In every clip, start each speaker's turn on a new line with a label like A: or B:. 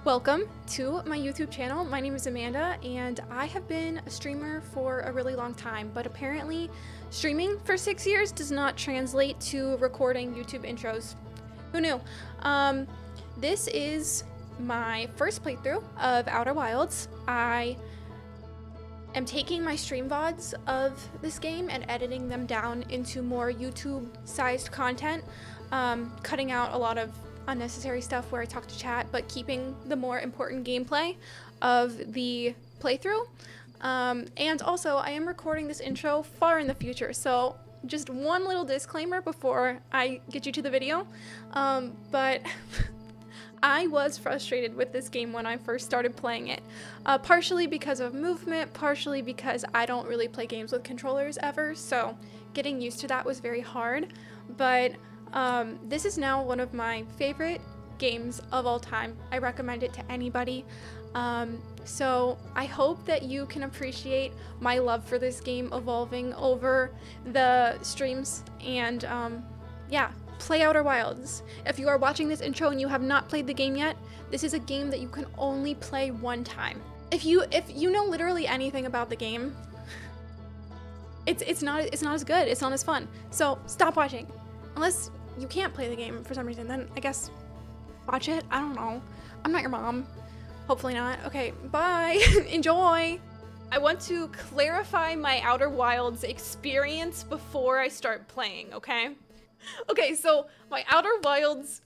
A: Welcome to my YouTube channel. My name is Amanda and I have been a streamer for a really long time, but apparently streaming for 6 years does not translate to recording YouTube intros. Who knew? This is my first playthrough of Outer Wilds. I am taking my stream VODs of this game and editing them down into more YouTube-sized content, cutting out a lot of unnecessary stuff where I talk to chat, but keeping the more important gameplay of the playthrough. And also, I am recording this intro far in the future, so just one little disclaimer before I get you to the video. But I was frustrated with this game when I first started playing it, partially because of movement, partially because I don't really play games with controllers ever, so getting used to that was very hard. But this is now one of my favorite games of all time. I recommend it to anybody. So I hope that you can appreciate my love for this game evolving over the streams, and yeah, play Outer Wilds. If you are watching this intro and you have not played the game yet, this is a game that you can only play one time. If you know literally anything about the game, it's not as good, it's not as fun. So stop watching. Unless you can't play the game for some reason, then I guess watch it. I don't know. I'm not your mom. Hopefully not. Okay, bye. Enjoy. I want to clarify my Outer Wilds experience before I start playing, okay? Okay, so my Outer Wilds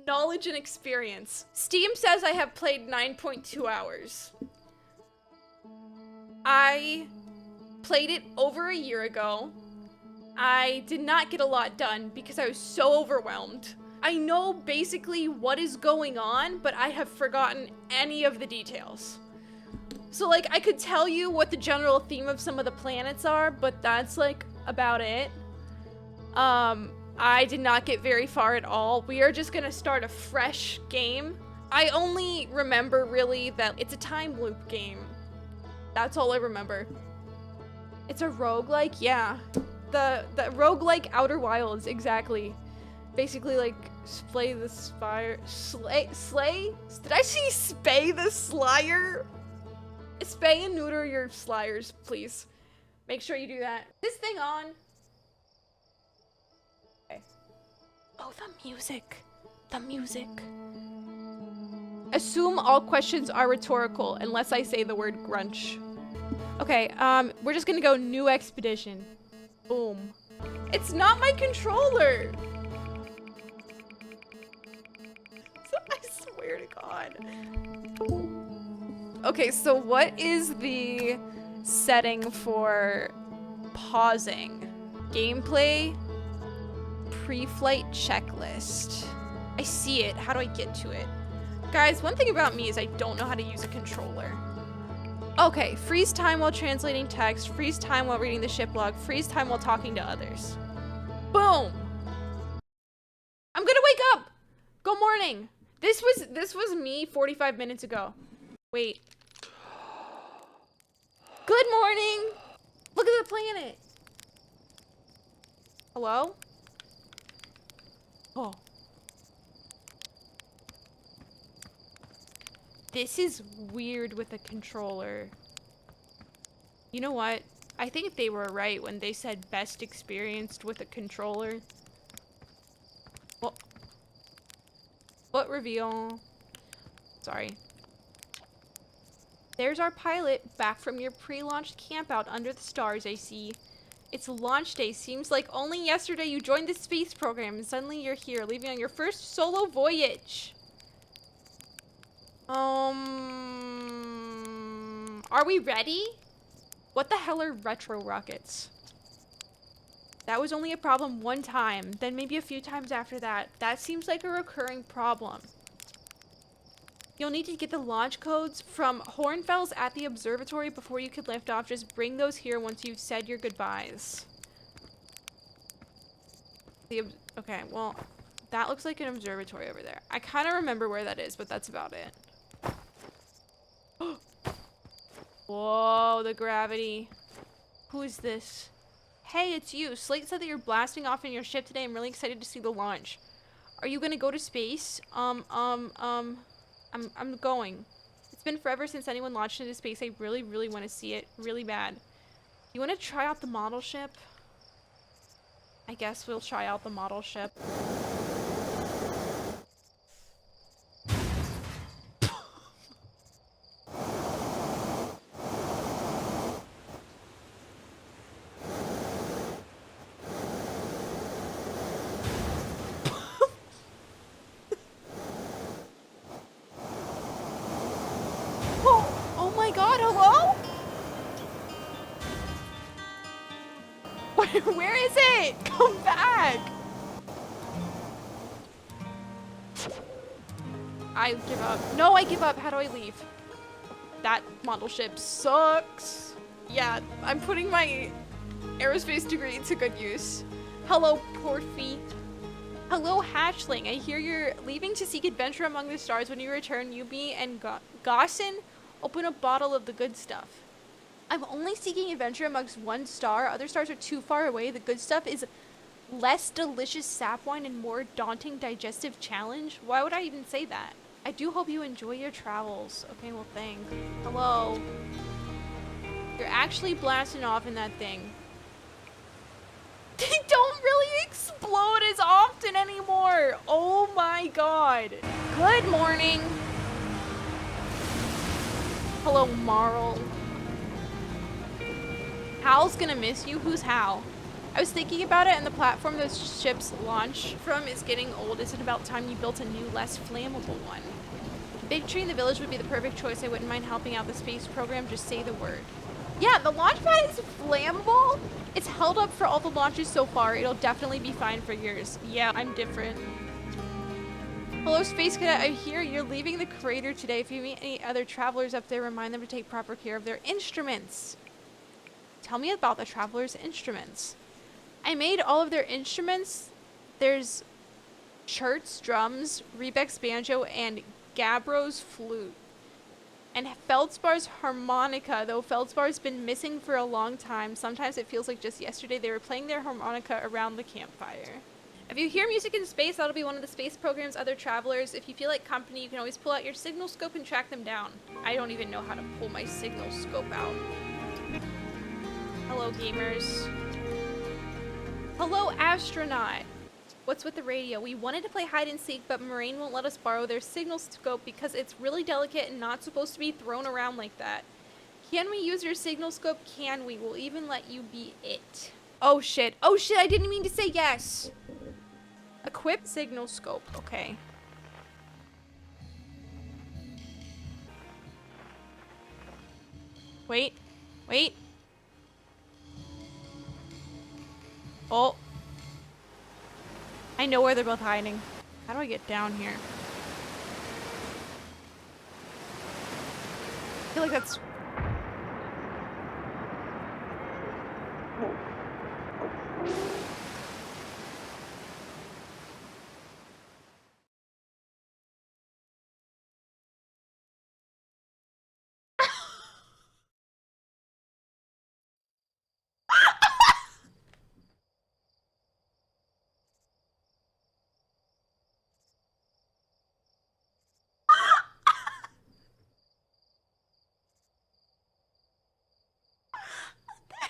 A: knowledge and experience. Steam says I have played 9.2 hours. I played it over a year ago. I did not get a lot done because I was so overwhelmed. I know basically what is going on, but I have forgotten any of the details. So like, I could tell you what the general theme of some of the planets are, but that's like about it. I did not get very far at all. We are just gonna start a fresh game. I only remember really that it's a time loop game. That's all I remember. It's a roguelike, yeah. The roguelike Outer Wilds, exactly. Basically, like, slay the spire. Slay? Did I see spay the slyer? Spay and neuter your slayers, please. Make sure you do that. This thing on. Okay. Oh, the music. The music. Assume all questions are rhetorical unless I say the word grunch. Okay, we're just gonna go new expedition. Boom. It's not my controller! I swear to God. Okay, so what is the setting for pausing? Gameplay, pre-flight checklist. I see it. How do I get to it? Guys, one thing about me is I don't know how to use a controller. Okay, freeze time while translating text, freeze time while reading the ship log, freeze time while talking to others. Boom! I'm gonna wake up! Good morning! This was me 45 minutes ago. Wait. Good morning! Look at the planet! Hello? Oh. This is weird with a controller. You know what? I think they were right when they said best experienced with a controller. What reveal? Sorry. There's our pilot, back from your pre-launched campout under the stars, I see. It's launch day. Seems like only yesterday you joined the space program and suddenly you're here, leaving on your first solo voyage. Are we ready? What the hell are retro rockets? That was only a problem one time, then maybe a few times after that. That seems like a recurring problem. You'll need to get the launch codes from Hornfels at the observatory before you can lift off. Just bring those here once you've said your goodbyes. Okay, well, that looks like an observatory over there. I kind of remember where that is, but that's about it. Whoa, the gravity. Who is this? Hey, it's you. Slate said that you're blasting off in your ship today. I'm really excited to see the launch. Are you gonna go to space? I'm going. It's been forever since anyone launched into space. I really, really want to see it really bad. You want to try out the model ship? I guess we'll try out the model ship. Oh my god, hello? Where is it? Come back! I give up. No, I give up. How do I leave? That model ship sucks. Yeah, I'm putting my aerospace degree to good use. Hello, Porfy. Hello, Hatchling. I hear you're leaving to seek adventure among the stars. When you return, you, me, and Gossin open a bottle of the good stuff. I'm only seeking adventure amongst one star. Other stars are too far away. The good stuff is less delicious sap wine and more daunting digestive challenge. Why would I even say that? I do hope you enjoy your travels. Okay, well, thanks. Hello. You're actually blasting off in that thing. They don't really explode as often anymore. Oh my god. Good morning. Hello, Marl. Hal's gonna miss you. Who's Hal? I was thinking about it, and the platform those ships launch from is getting old. Is it about time you built a new, less flammable one? A big tree in the village would be the perfect choice. I wouldn't mind helping out the space program. Just say the word. Yeah, the launch pad is flammable. It's held up for all the launches so far. It'll definitely be fine for yours. Yeah, I'm different. Hello, Space Cadet. I hear you're leaving the crater today. If you meet any other travelers up there, remind them to take proper care of their instruments. Tell me about the travelers' instruments. I made all of their instruments. There's Chert's drums, Rebek's banjo, and Gabro's flute. And Feldspar's harmonica, though Feldspar's been missing for a long time. Sometimes it feels like just yesterday they were playing their harmonica around the campfire. If you hear music in space, that'll be one of the space program's other travelers. If you feel like company, you can always pull out your signal scope and track them down. I don't even know how to pull my signal scope out. Hello, gamers. Hello, astronaut. What's with the radio? We wanted to play hide and seek, but Moraine won't let us borrow their signal scope because it's really delicate and not supposed to be thrown around like that. Can we use your signal scope? Can we? We'll even let you be it. Oh shit. Oh shit, I didn't mean to say yes. Equip signal scope. Okay. Wait. Wait. Oh. I know where they're both hiding. How do I get down here? I feel like that's...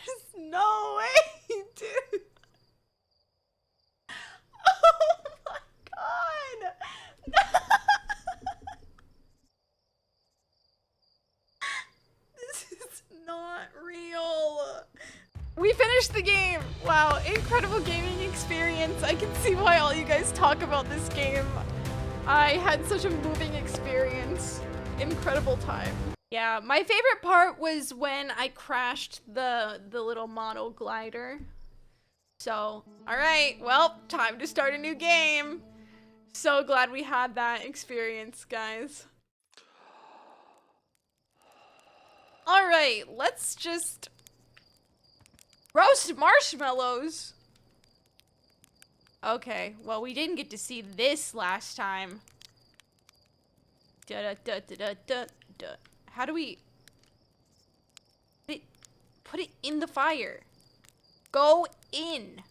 A: There's no way, dude. Oh my god. This is not real. We finished the game. Wow, incredible gaming experience. I can see why all you guys talk about this game. I had such a moving experience. Incredible time. Yeah, my favorite part was when I crashed the little model glider. So, alright, well, time to start a new game. So glad we had that experience, guys. Alright, let's just roast marshmallows. Okay, well, we didn't get to see this last time. Da-da-da-da-da-da. How do we put it in the fire? Go in.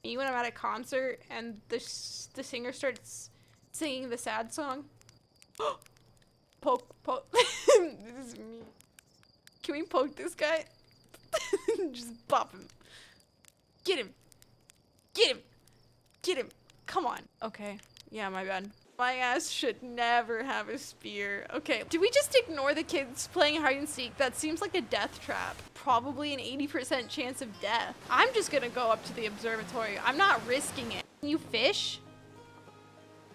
A: Me when I'm at a concert and the singer starts Singing the sad song. Poke, poke. This is me. Can we poke this guy? Just bop him. Get him. Get him. Get him. Come on. Okay. Yeah, my bad. My ass should never have a spear. Okay, do we just ignore the kids playing hide and seek? That seems like a death trap. Probably an 80% chance of death. I'm just gonna go up to the observatory. I'm not risking it. Can you fish?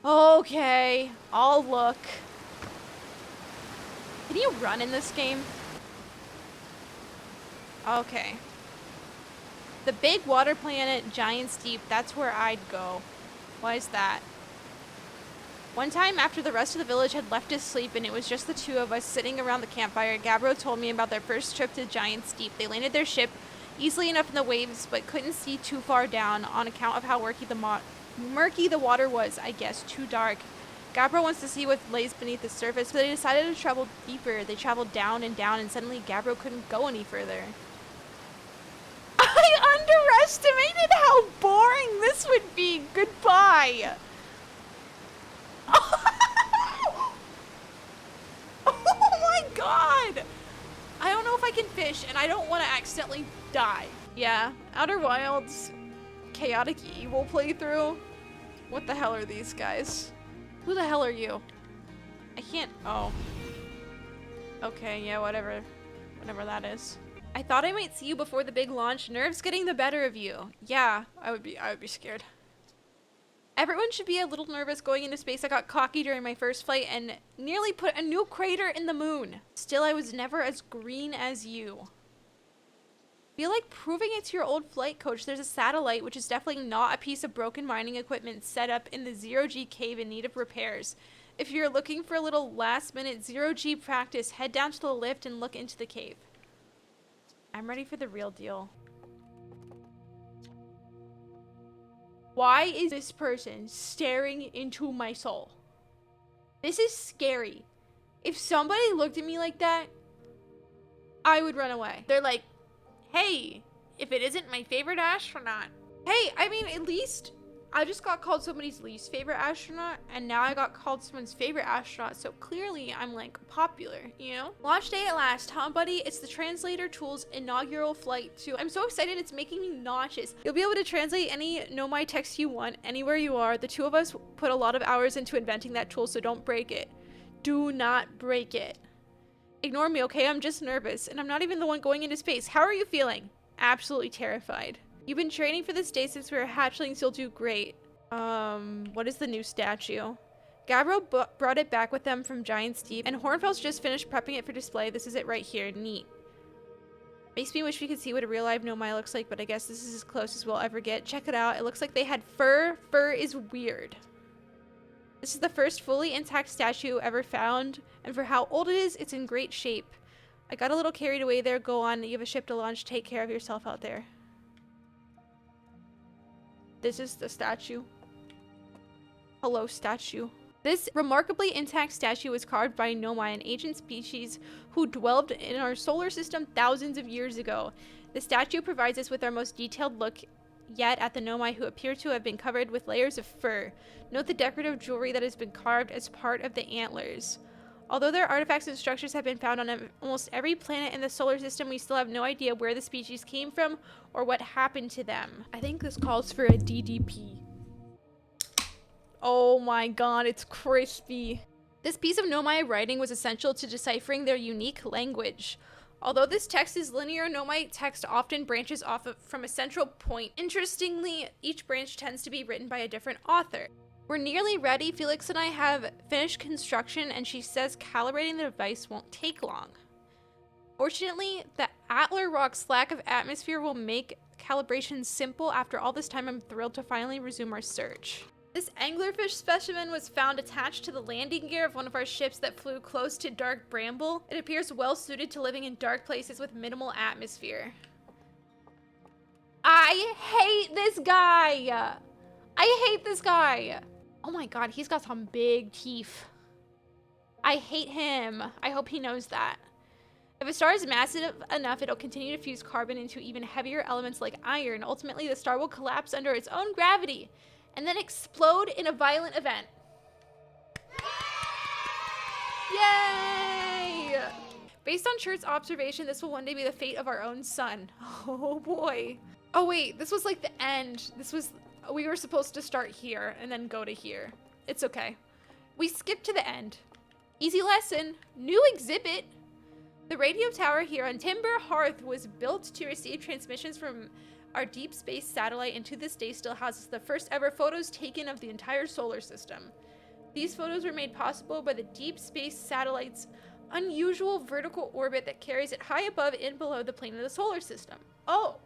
A: Okay, I'll look. Can you run in this game? Okay. The big water planet, Giant's Deep, that's where I'd go. Why is that? One time, after the rest of the village had left to sleep and it was just the two of us sitting around the campfire, Gabbro told me about their first trip to Giant's Deep. They landed their ship easily enough in the waves, but couldn't see too far down on account of how murky the water was, I guess, too dark. Gabbro wants to see what lays beneath the surface, so they decided to travel deeper. They traveled down, and suddenly Gabbro couldn't go any further. I underestimated how boring this would be. Goodbye. Oh my god! I don't know if I can fish, and I don't want to accidentally die. Yeah, Outer Wilds, chaotic evil playthrough. What the hell are these guys? Who the hell are you? I can't. Oh. Okay, yeah, whatever. Whatever that is. I thought I might see you before the big launch. Nerves getting the better of you. Yeah, I would be scared. Everyone should be a little nervous going into space. I got cocky during my first flight and nearly put a new crater in the moon. Still, I was never as green as you. Feel like proving it to your old flight coach. There's a satellite, which is definitely not a piece of broken mining equipment set up in the zero-G cave in need of repairs. If you're looking for a little last-minute zero-G practice, head down to the lift and look into the cave. I'm ready for the real deal. Why is this person staring into my soul? This is scary. If somebody looked at me like that, I would run away. They're like, hey, if it isn't my favorite astronaut. Hey, I mean, at least I just got called somebody's least favorite astronaut, and now I got called someone's favorite astronaut, so clearly I'm like popular, you know? Launch day at last, huh, buddy? It's the Translator Tool's inaugural flight too. I'm so excited, it's making me nauseous. You'll be able to translate any Nomai text you want, anywhere you are. The two of us put a lot of hours into inventing that tool, so don't break it. Do not break it. Ignore me, okay? I'm just nervous, and I'm not even the one going into space. How are you feeling? Absolutely terrified. You've been training for this day since we were hatchlings. You'll do great. What is the new statue? Gabbro brought it back with them from Giant's Deep, and Hornfels just finished prepping it for display. This is it right here. Neat. Makes me wish we could see what a real live Nomai looks like, but I guess this is as close as we'll ever get. Check it out. It looks like they had fur. Fur is weird. This is the first fully intact statue ever found, and for how old it is, it's in great shape. I got a little carried away there. Go on. You have a ship to launch. Take care of yourself out there. This is the statue. Hello, statue. This remarkably intact statue was carved by Nomai, an ancient species who dwelled in our solar system thousands of years ago. The statue provides us with our most detailed look yet at the Nomai, who appear to have been covered with layers of fur. Note the decorative jewelry that has been carved as part of the antlers. Although their artifacts and structures have been found on almost every planet in the solar system, we still have no idea where the species came from or what happened to them. I think this calls for a DDP. Oh my god, it's crispy. This piece of Nomai writing was essential to deciphering their unique language. Although this text is linear, Nomai text often branches off from a central point. Interestingly, each branch tends to be written by a different author. We're nearly ready. Felix and I have finished construction, and she says calibrating the device won't take long. Fortunately, the Atlar rock's lack of atmosphere will make calibration simple. After all this time, I'm thrilled to finally resume our search. This anglerfish specimen was found attached to the landing gear of one of our ships that flew close to dark bramble. It appears well suited to living in dark places with minimal atmosphere. I hate this guy! I hate this guy! Oh my god, he's got some big teeth. I hate him. I hope he knows that. If a star is massive enough, it'll continue to fuse carbon into even heavier elements like iron. Ultimately, the star will collapse under its own gravity and then explode in a violent event. Yay! Based on Chert's observation, this will one day be the fate of our own sun. Oh boy. Oh wait, this was like the end. We were supposed to start here and then go to here. It's okay. We skipped to the end. Easy lesson. New exhibit. The radio tower here on Timber Hearth was built to receive transmissions from our deep space satellite, and to this day still houses the first ever photos taken of the entire solar system. These photos were made possible by the deep space satellite's unusual vertical orbit that carries it high above and below the plane of the solar system. Oh.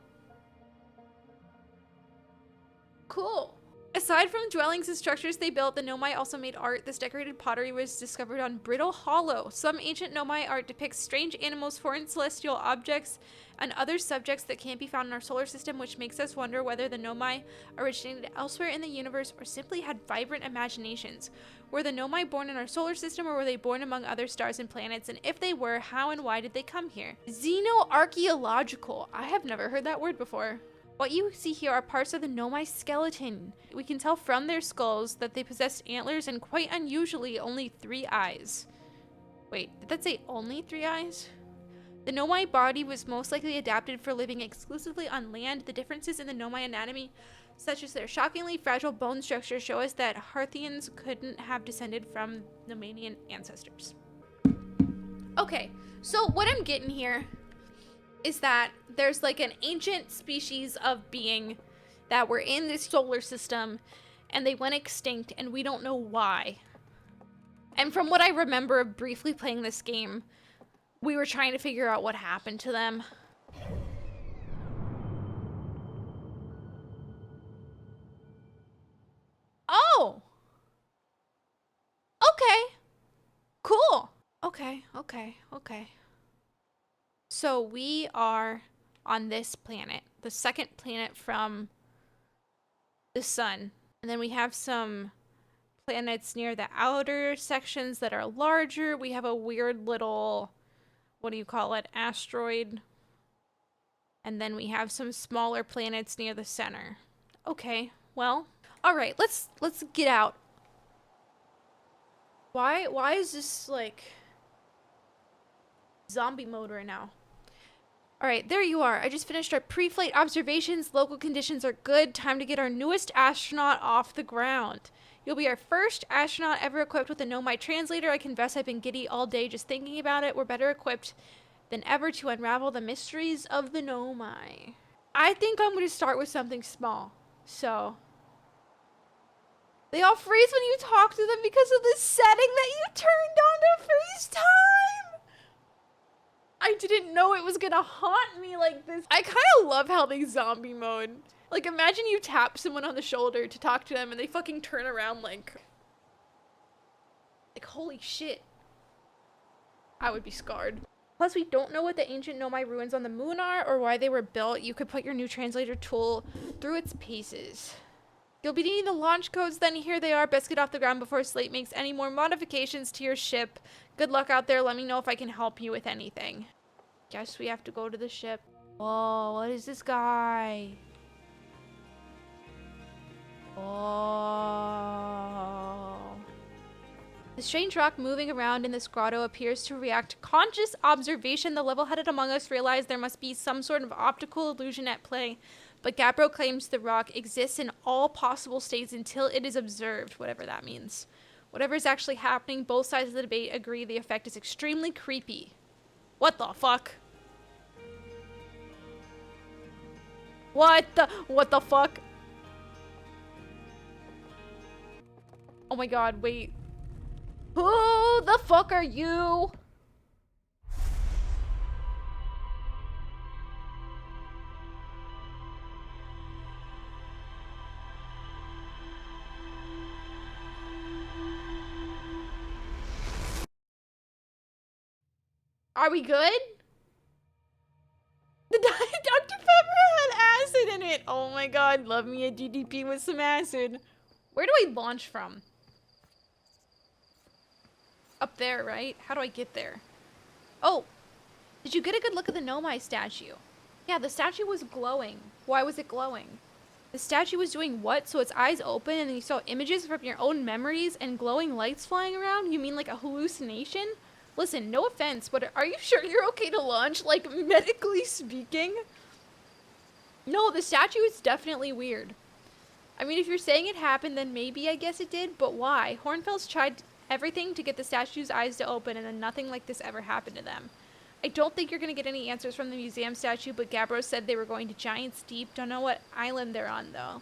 A: Cool. Aside from dwellings and structures they built, the Nomai also made art. This decorated pottery was discovered on Brittle Hollow. Some ancient Nomai art depicts strange animals, foreign celestial objects, and other subjects that can't be found in our solar system, which makes us wonder whether the Nomai originated elsewhere in the universe or simply had vibrant imaginations. Were the Nomai born in our solar system, or were they born among other stars and planets? And if they were, how and why did they come here? Xenoarchaeological. I have never heard that word before. What you see here are parts of the Nomai skeleton. We can tell from their skulls that they possessed antlers and, quite unusually, only 3 eyes. Wait, did that say only 3 eyes? The Nomai body was most likely adapted for living exclusively on land. The differences in the Nomai anatomy, such as their shockingly fragile bone structure, show us that Hearthians couldn't have descended from Nomanian ancestors. Okay, so what I'm getting here is that there's like an ancient species of being that were in this solar system and they went extinct and we don't know why. And from what I remember of briefly playing this game, we were trying to figure out what happened to them. Oh! Okay. Cool. Okay. So we are on this planet, the second planet from the sun. And then we have some planets near the outer sections that are larger. We have a weird little, what do you call it, asteroid. And then we have some smaller planets near the center. Okay, well, all right, let's get out. Why is this like zombie mode right now? All right, there you are. I just finished our pre-flight observations. Local conditions are good. Time to get our newest astronaut off the ground. You'll be our first astronaut ever equipped with a Nomai translator. I confess I've been giddy all day just thinking about it. We're better equipped than ever to unravel the mysteries of the Nomai. I think I'm going to start with something small. So, they all freeze when you talk to them because of the setting that you turned on to freeze time. I didn't know it was gonna haunt me like this. I kind of love how they zombie mode. Like, imagine you tap someone on the shoulder to talk to them and they fucking turn around like holy shit. I would be scarred. Plus, we don't know what the ancient Nomai ruins on the moon are or why they were built. You could put your new translator tool through its paces. You'll be needing the launch codes, then here they are. Best get off the ground before Slate makes any more modifications to your ship. Good luck out there. Let me know if I can help you with anything. Guess we have to go to the ship. Whoa, what is this guy? Oh. The strange rock moving around in this grotto appears to react to conscious observation. The level-headed among us realize there must be some sort of optical illusion at play. But Gabbro claims the rock exists in all possible states until it is observed, whatever that means. Whatever is actually happening, both sides of the debate agree the effect is extremely creepy. What the fuck? What the fuck? Oh my god, wait. Who the fuck are you? Are we good? The Dr. Pepper had acid in it. Oh my god, love me a DDP with some acid. Where do I launch from? Up there, right? How do I get there? Oh, did you get a good look at the Nomai statue? Yeah, the statue was glowing. Why was it glowing? The statue was doing what? So its eyes open and then you saw images from your own memories and glowing lights flying around? You mean like a hallucination? Listen, no offense, but are you sure you're okay to launch? Like, medically speaking? No, the statue is definitely weird. I mean, if you're saying it happened, then maybe I guess it did, but why? Hornfels tried everything to get the statue's eyes to open, and then nothing like this ever happened to them. I don't think you're going to get any answers from the museum statue, but Gabbros said they were going to Giant's Deep. Don't know what island they're on, though.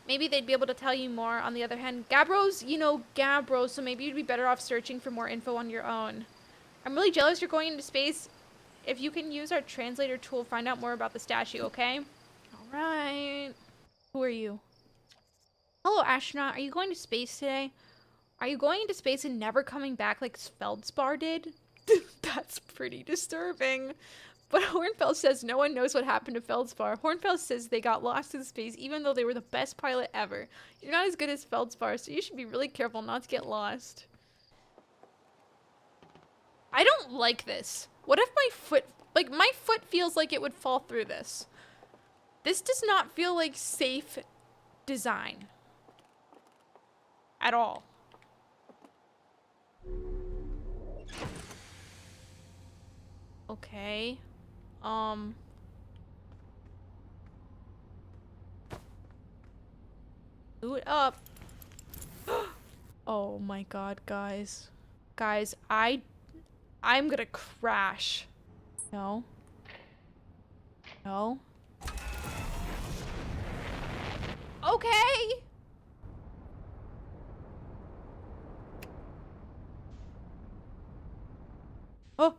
A: Maybe they'd be able to tell you more. On the other hand, Gabbros, you know Gabbros, so maybe you'd be better off searching for more info on your own. I'm really jealous you're going into space. If you can use our translator tool, find out more about the statue, okay? Alright. Who are you? Hello, astronaut. Are you going to space today? Are you going into space and never coming back like Feldspar did? That's pretty disturbing. But Hornfels says no one knows what happened to Feldspar. Hornfels says they got lost in space even though they were the best pilot ever. You're not as good as Feldspar, so you should be really careful not to get lost. I don't like this. What if my foot... Like, my foot feels like it would fall through this. This does not feel like safe design. At all. Okay. Boot it up. Oh my god, guys. Guys, I'm gonna crash. No. No. Okay. Oh.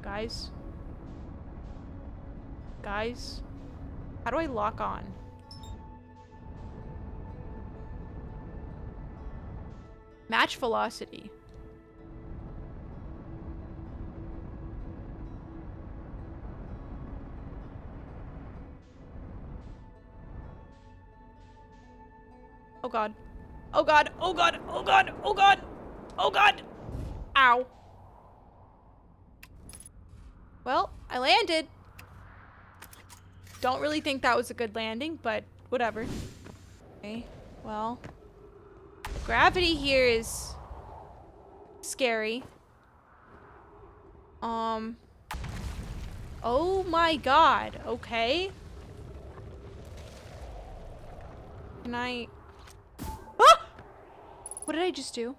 A: Guys. Guys. How do I lock on? Match velocity. Oh god. Oh god. Oh god. Oh god. Oh god. Oh god. Ow. Well, I landed. Don't really think that was a good landing, but whatever. Okay, well. Gravity here is scary. Oh my god. Okay. Can I... Ah! What did I just do?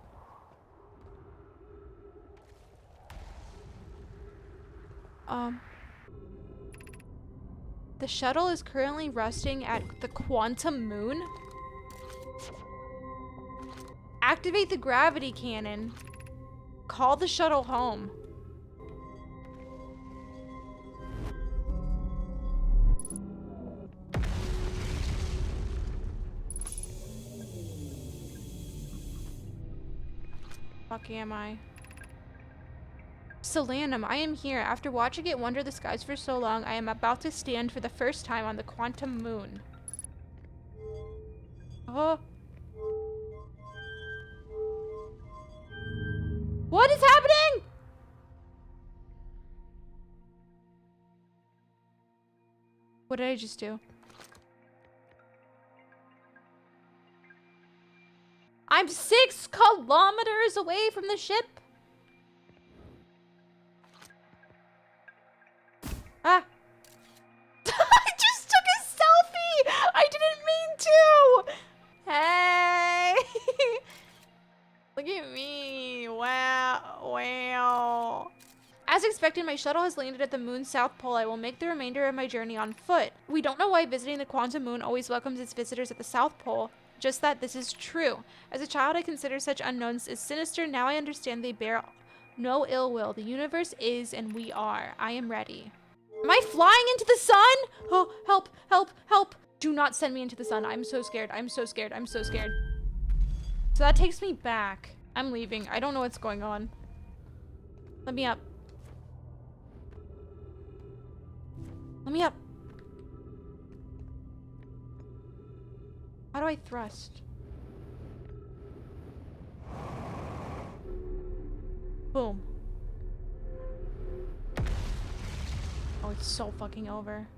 A: The shuttle is currently resting at the quantum moon. Activate the gravity cannon. Call the shuttle home. Fuck am I? Solanum, I am here. After watching it wander the skies for so long, I am about to stand for the first time on the quantum moon. Oh. What is happening? What did I just do? I'm 6 kilometers away from the ship. Ah. I just took a selfie. I didn't mean to. Hey. Look at me. Wow. Wow. As expected, my shuttle has landed at the moon's south pole. I will make the remainder of my journey on foot. We don't know why visiting the quantum moon always welcomes its visitors at the south pole. Just that this is true. As a child, I considered such unknowns as sinister. Now I understand they bear no ill will. The universe is, and we are. I am ready. Am I flying into the sun? Oh, help, help, help. Do not send me into the sun. I'm so scared. I'm so scared. I'm so scared. So that takes me back. I'm leaving. I don't know what's going on. Let me up. Let me up. How do I thrust? Boom. so fucking over.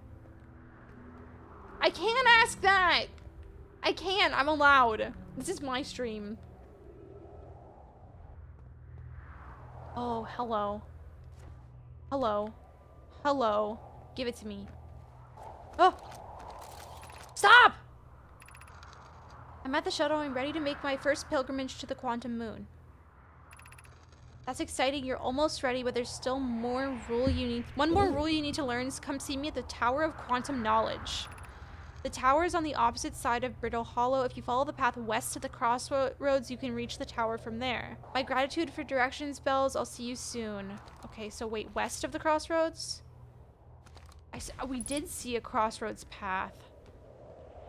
A: I can't ask that! I can't. I'm allowed. This is my stream. Oh, hello. Hello. Hello. Give it to me. Oh! Stop! I'm at the shuttle and ready to make my first pilgrimage to the quantum moon. That's exciting. You're almost ready, but there's still one more rule you need to learn is come see me at the Tower of Quantum Knowledge. The tower is on the opposite side of Brittle Hollow. If you follow the path west to the crossroads, you can reach the tower from there. My gratitude for directions, Bells. I'll see you soon. Okay, so wait, west of the crossroads? We did see a crossroads path.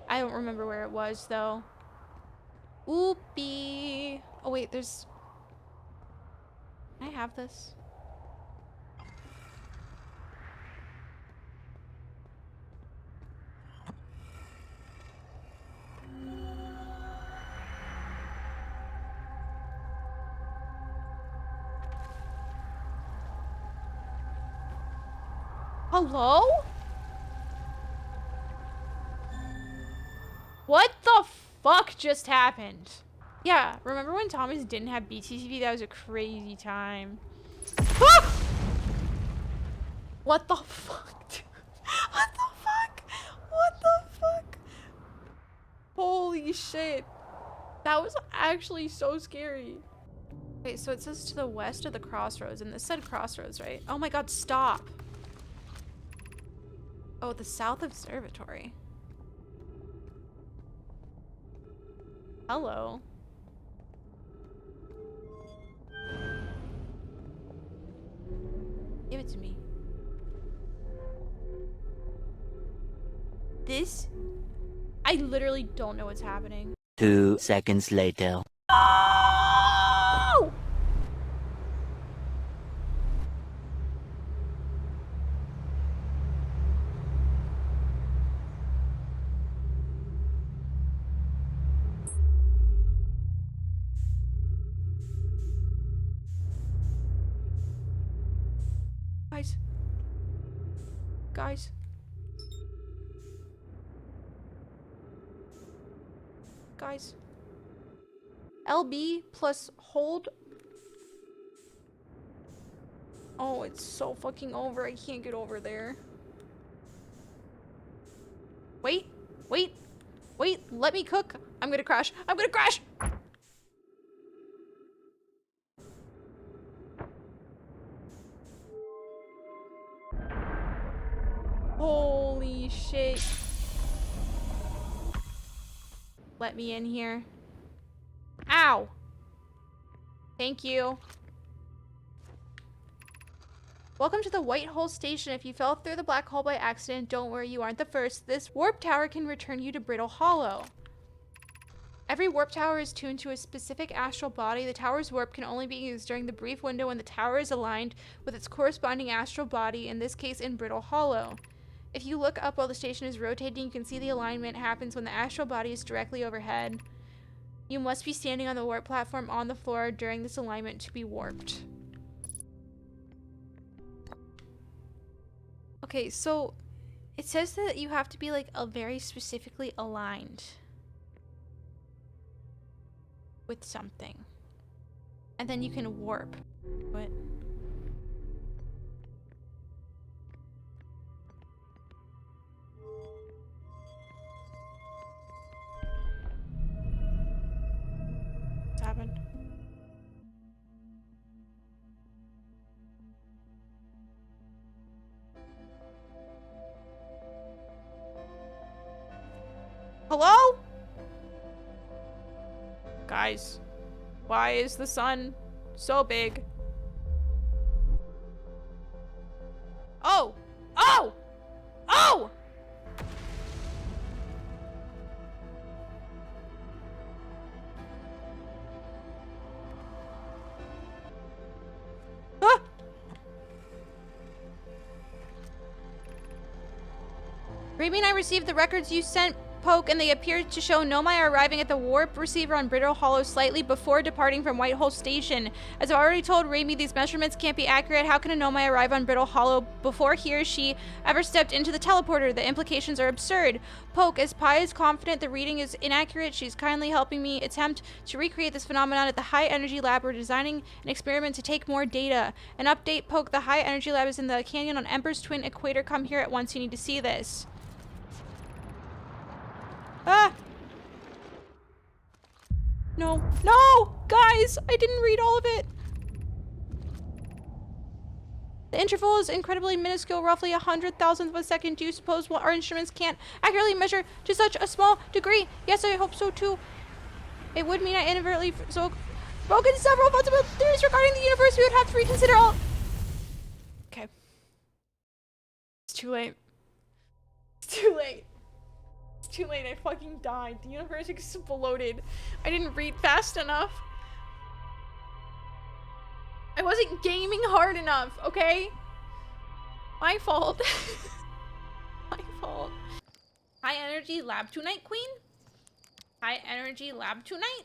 A: I don't remember where it was, though. Oopie. Oh, wait, there's... Can I have this? Hello? What the fuck just happened? Yeah, remember when Thomas didn't have BTTV? That was a crazy time. Ah! What the fuck? Dude? What the fuck? What the fuck? Holy shit. That was actually so scary. Wait, so it says to the west of the crossroads, and this said crossroads, right? Oh my god, stop. Oh, the South Observatory. Hello. Give it to me. This? I literally don't know what's happening.
B: 2 seconds later.
A: Oh! Guys. Guys. LB plus hold. Oh, it's so fucking over. I can't get over there. Wait. Wait. Wait. Let me cook. I'm gonna crash. I'm gonna crash! Holy shit. Let me in here. Ow. Thank you. Welcome to the White Hole Station. If you fell through the black hole by accident, don't worry, you aren't the first. This warp tower can return you to Brittle Hollow. Every warp tower is tuned to a specific astral body. The tower's warp can only be used during the brief window when the tower is aligned with its corresponding astral body, in this case in Brittle Hollow. If you look up while the station is rotating, you can see the alignment happens when the astral body is directly overhead. You must be standing on the warp platform on the floor during this alignment to be warped. Okay, so it says that you have to be like very specifically aligned with something. And then you can warp. What? What's happened? Hello? Guys, why is the sun so big? Oh! Oh! Oh! Ah! Raimi and I received the records you sent Poke, and they appear to show Nomai are arriving at the warp receiver on Brittle Hollow slightly before departing from Whitehole Station. As I've already told Raimi, these measurements can't be accurate. How can a Nomai arrive on Brittle Hollow before he or she ever stepped into the teleporter? The implications are absurd. Poke, as Pi is confident the reading is inaccurate, she's kindly helping me attempt to recreate this phenomenon at the High Energy Lab. We're designing an experiment to take more data. An update, Poke, the High Energy Lab is in the canyon on Ember's twin equator. Come here at once, you need to see this. Ah! No. No! Guys! I didn't read all of it! The interval is incredibly minuscule, roughly 100,000th of a second. Do you suppose our instruments can't accurately measure to such a small degree? Yes, I hope so too. It would mean I inadvertently broken several fundamental theories regarding the universe. We would have to reconsider all... Okay. It's too late. It's too late. It's too late. I fucking died. The universe exploded. I didn't read fast enough. I wasn't gaming hard enough, okay? My fault. My fault. High energy lab tonight, queen? High energy lab tonight?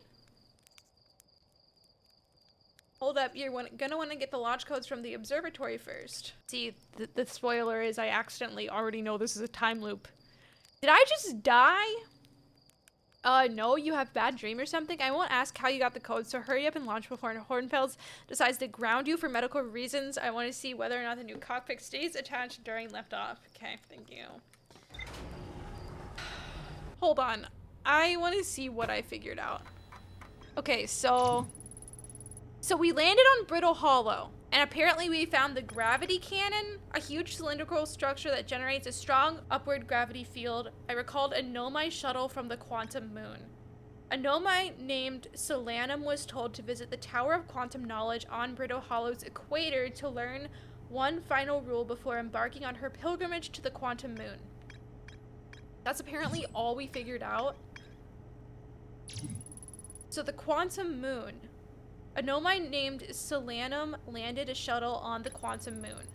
A: Hold up, you're gonna want to get the launch codes from the observatory first. See, the spoiler is I accidentally already know this is a time loop. Did I just die? No, you have bad dream or something? I won't ask how you got the code, so hurry up and launch before Hornfels decides to ground you for medical reasons. I want to see whether or not the new cockpit stays attached during liftoff. Okay, thank you. Hold on. I want to see what I figured out. Okay, so we landed on Brittle Hollow, and apparently we found the gravity cannon, a huge cylindrical structure that generates a strong upward gravity field. I recalled a Nomai shuttle from the Quantum Moon. A Nomai named Solanum was told to visit the Tower of Quantum Knowledge on Brittle Hollow's equator to learn one final rule before embarking on her pilgrimage to the Quantum Moon. That's apparently all we figured out. So the Quantum Moon. A Nomai named Solanum landed a shuttle on the Quantum Moon.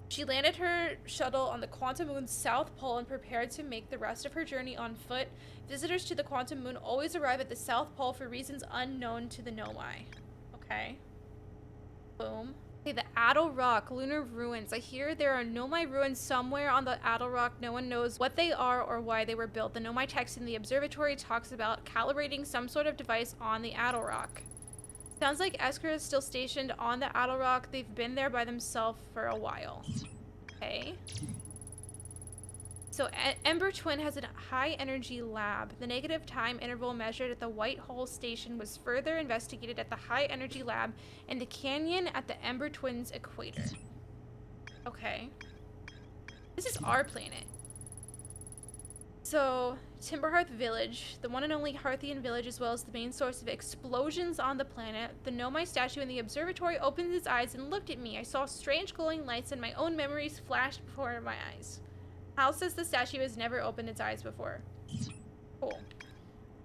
A: She landed her shuttle on the Quantum Moon's south pole and prepared to make the rest of her journey on foot. Visitors to the Quantum Moon always arrive at the south pole for reasons unknown to the Nomai. Okay. Boom. Okay, the Addle Rock lunar ruins. I hear there are Nomai ruins somewhere on the Addle Rock. No one knows what they are or why they were built. The Nomai text in the observatory talks about calibrating some sort of device on the Addle Rock. Sounds like Esker is still stationed on the Addle Rock. They've been there by themselves for a while. Okay. So Ember Twin has a high energy lab. The negative time interval measured at the Whitehole station was further investigated at the high energy lab in the canyon at the Ember Twin's equator. Okay. This is our planet. So, Timberhearth Village, the one and only Hearthian village, as well as the main source of explosions on the planet. The Nomai statue in the observatory opened its eyes and looked at me. I saw strange glowing lights and my own memories flashed before my eyes. Hal says the statue has never opened its eyes before. Cool.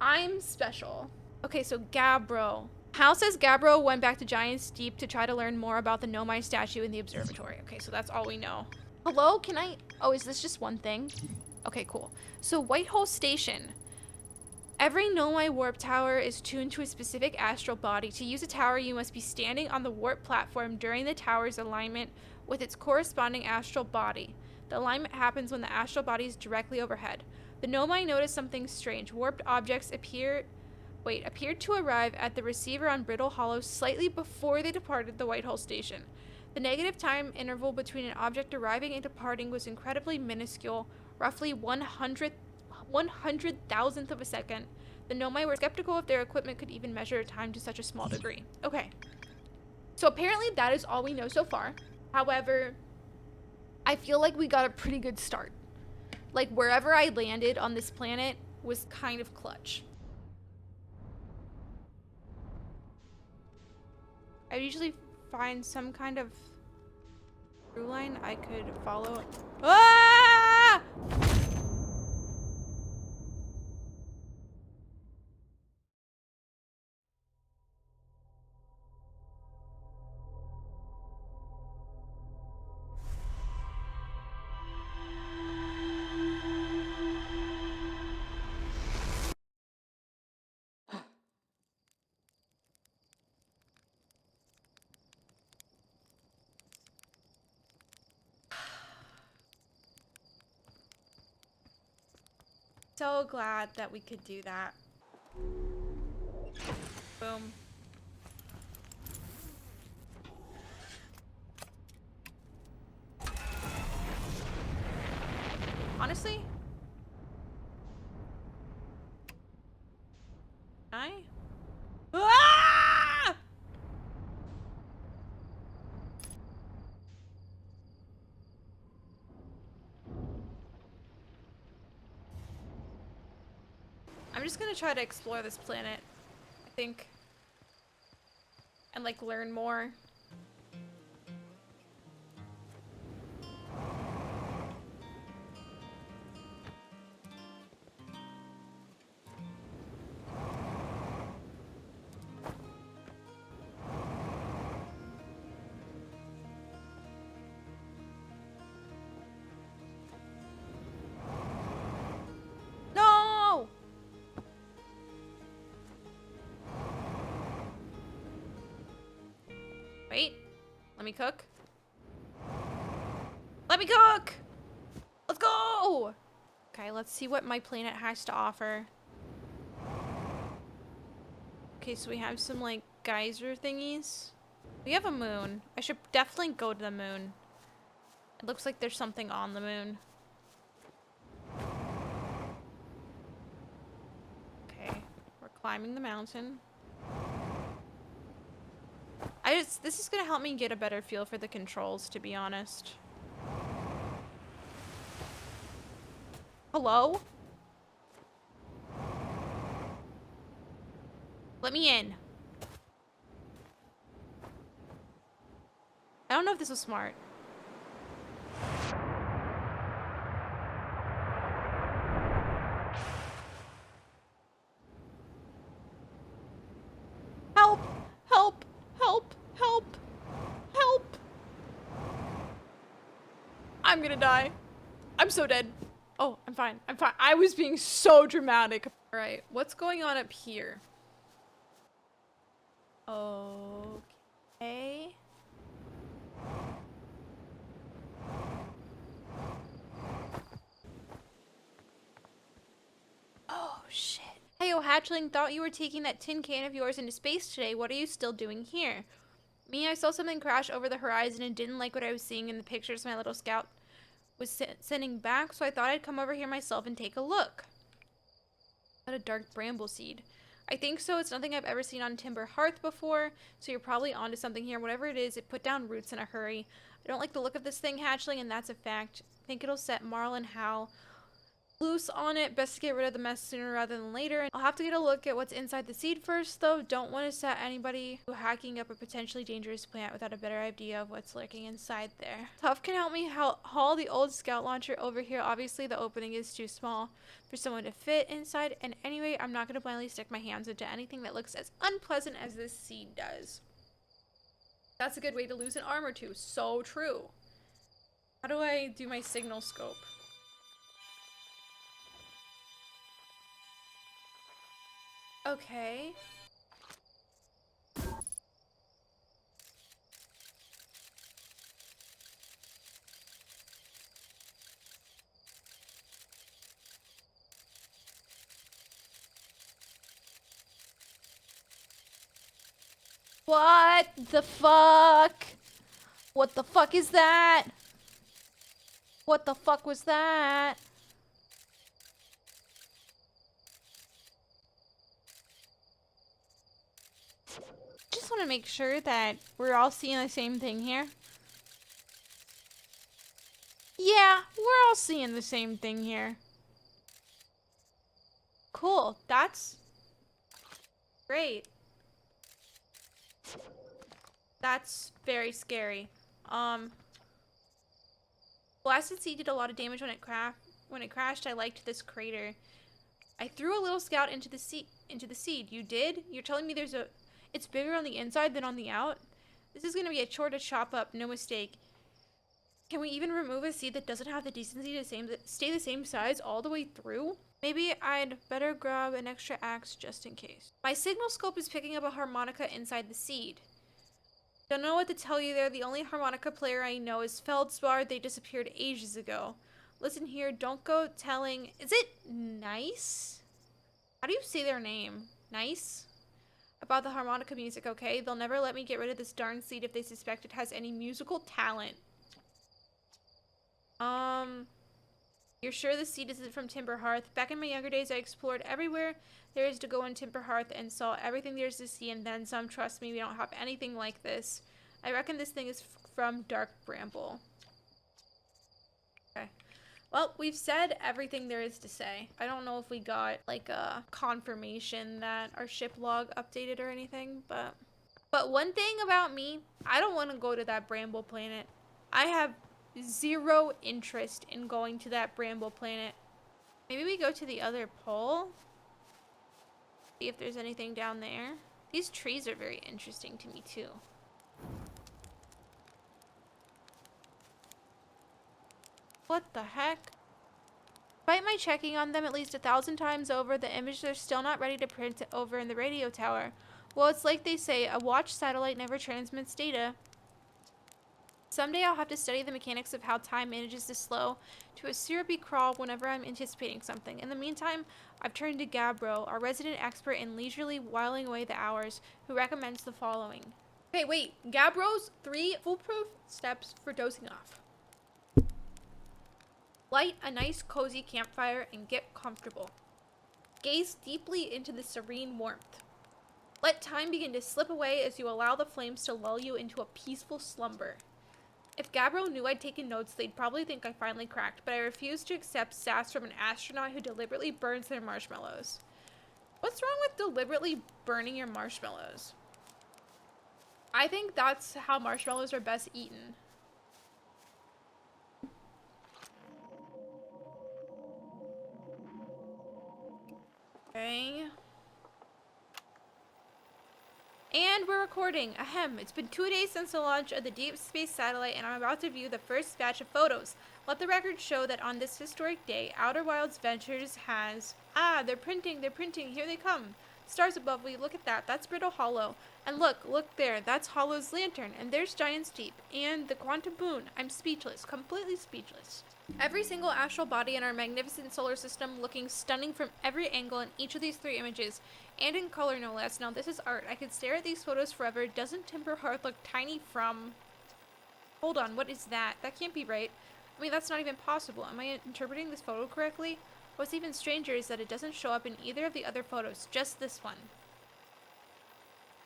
A: I'm special. Okay, so Gabbro. Hal says Gabbro went back to Giant's Deep to try to learn more about the Nomai statue in the observatory. Okay, so that's all we know. Hello, can I... Oh, is this just one thing? Okay, cool. So Whitehole Station. Every Nomai warp tower is tuned to a specific astral body. To use a tower, you must be standing on the warp platform during the tower's alignment with its corresponding astral body. The alignment happens when the astral body is directly overhead. The Nomai noticed something strange. Warped objects appeared to arrive at the receiver on Brittle Hollow slightly before they departed the Whitehole Station. The negative time interval between an object arriving and departing was incredibly minuscule, roughly 100,000th of a second. The Nomai were skeptical if their equipment could even measure time to such a small degree. Okay. So apparently that is all we know so far. However, I feel like we got a pretty good start. Like, wherever I landed on this planet was kind of clutch. I usually find some kind of through line I could follow. Ah! So glad that we could do that. Boom. Honestly, Ah! I'm just gonna try to explore this planet, I think, and like learn more. No! Wait, let me cook. Let me cook! Let's go! Okay, let's see what my planet has to offer. Okay, so we have some like geyser thingies. We have a moon. I should definitely go to the moon. It looks like there's something on the moon. Okay, we're climbing the mountain. This is gonna help me get a better feel for the controls, to be honest. Hello? Let me in. I don't know if this was smart. Help! Help! Help! Help! Help! I'm gonna die. I'm so dead. Oh, I'm fine. I'm fine. I was being so dramatic. Alright, what's going on up here? Okay. Oh, shit. Hey, oh, hatchling, thought you were taking that tin can of yours into space today. What are you still doing here? Me, I saw something crash over the horizon and didn't like what I was seeing in the pictures my little scout was sending back, so I thought I'd come over here myself and take a look. What a dark bramble seed. I think so. It's nothing I've ever seen on Timber Hearth before, so you're probably onto something here. Whatever it is, it put down roots in a hurry. I don't like the look of this thing, hatchling, and that's a fact. I think it'll set Marl and Hal loose on it. Best to get rid of the mess sooner rather than later. I'll have to get a look at what's inside the seed first, though. Don't want to set anybody who hacking up a potentially dangerous plant without a better idea of what's lurking inside there. Tough can help me haul the old scout launcher over here. Obviously, the opening is too small for someone to fit inside. And anyway, I'm not going to blindly stick my hands into anything that looks as unpleasant as this seed does. That's a good way to lose an arm or two. So true. How do I do my signal scope? Okay. What the fuck? What the fuck is that? What the fuck was that? Just want to make sure that we're all seeing the same thing here. Yeah, we're all seeing the same thing here. Cool. That's great. That's very scary. Blasted Seed did a lot of damage when it crashed. I liked this crater. I threw a little scout into the seed. You did? You're telling me it's bigger on the inside than on the out? This is gonna be a chore to chop up, no mistake. Can we even remove a seed that doesn't have the decency to stay the same size all the way through? Maybe I'd better grab an extra axe just in case. My signal scope is picking up a harmonica inside the seed. Don't know what to tell you there. The only harmonica player I know is Feldspar. They disappeared ages ago. Listen here, don't go telling... Is it Nice? How do you say their name? Nice? About the harmonica music, okay? They'll never let me get rid of this darn seed if they suspect it has any musical talent. You're sure the seed isn't from Timber Hearth? Back in my younger days, I explored everywhere there is to go in Timber Hearth and saw everything there's to see and then some. Trust me, we don't have anything like this. I reckon this thing is from Dark Bramble. Okay. Well, we've said everything there is to say. I don't know if we got, like, a confirmation that our ship log updated or anything, but... But one thing about me, I don't want to go to that Bramble planet. I have zero interest in going to that Bramble planet. Maybe we go to the other pole? See if there's anything down there. These trees are very interesting to me, too. What the heck? Despite my checking on them at least 1,000 times over, the image they're still not ready to print over in the radio tower. Well, it's like they say, a watch satellite never transmits data. Someday I'll have to study the mechanics of how time manages to slow to a syrupy crawl whenever I'm anticipating something. In the meantime, I've turned to Gabbro, our resident expert in leisurely whiling away the hours, who recommends the following. Okay, wait. Gabbro's 3 foolproof steps for dozing off. Light a nice cozy campfire and get comfortable. Gaze deeply into the serene warmth. Let time begin to slip away as you allow the flames to lull you into a peaceful slumber. If Gabbro knew I'd taken notes, they'd probably think I finally cracked, but I refuse to accept sass from an astronaut who deliberately burns their marshmallows. What's wrong with deliberately burning your marshmallows? I think that's how marshmallows are best eaten. Okay. And we're recording. Ahem. It's been 2 days since the launch of the deep space satellite, and I'm about to view the first batch of photos. Let the record show that on this historic day, Outer Wilds Ventures has... Ah, they're printing, here they come. Stars above me, look at that, that's Brittle Hollow. And look there, that's Hollow's lantern, and there's Giant's Deep, and the Quantum Moon. I'm speechless, completely speechless. Every single astral body in our magnificent solar system looking stunning from every angle in each of these 3 images, and in color no less. Now this is art. I could stare at these photos forever. Doesn't Timber Hearth look tiny from... Hold on, what is that? That can't be right. I mean, that's not even possible. Am I interpreting this photo correctly? What's even stranger is that it doesn't show up in either of the other photos, just this one.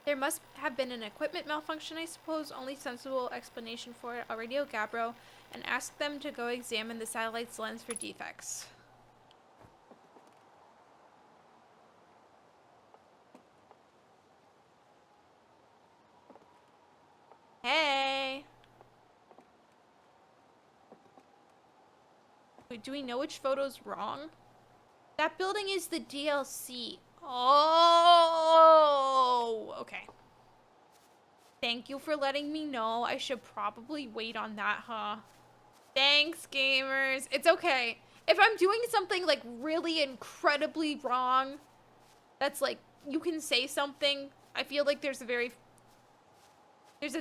A: There must have been an equipment malfunction, I suppose. Only sensible explanation for it. I'll radio Gabbro and ask them to go examine the satellite's lens for defects. Hey! Wait, do we know which photo's wrong? That building is the DLC. Oh, okay. Thank you for letting me know. I should probably wait on that, huh? Thanks, gamers. It's okay. If I'm doing something, like, really incredibly wrong, that's, like, you can say something. I feel like there's a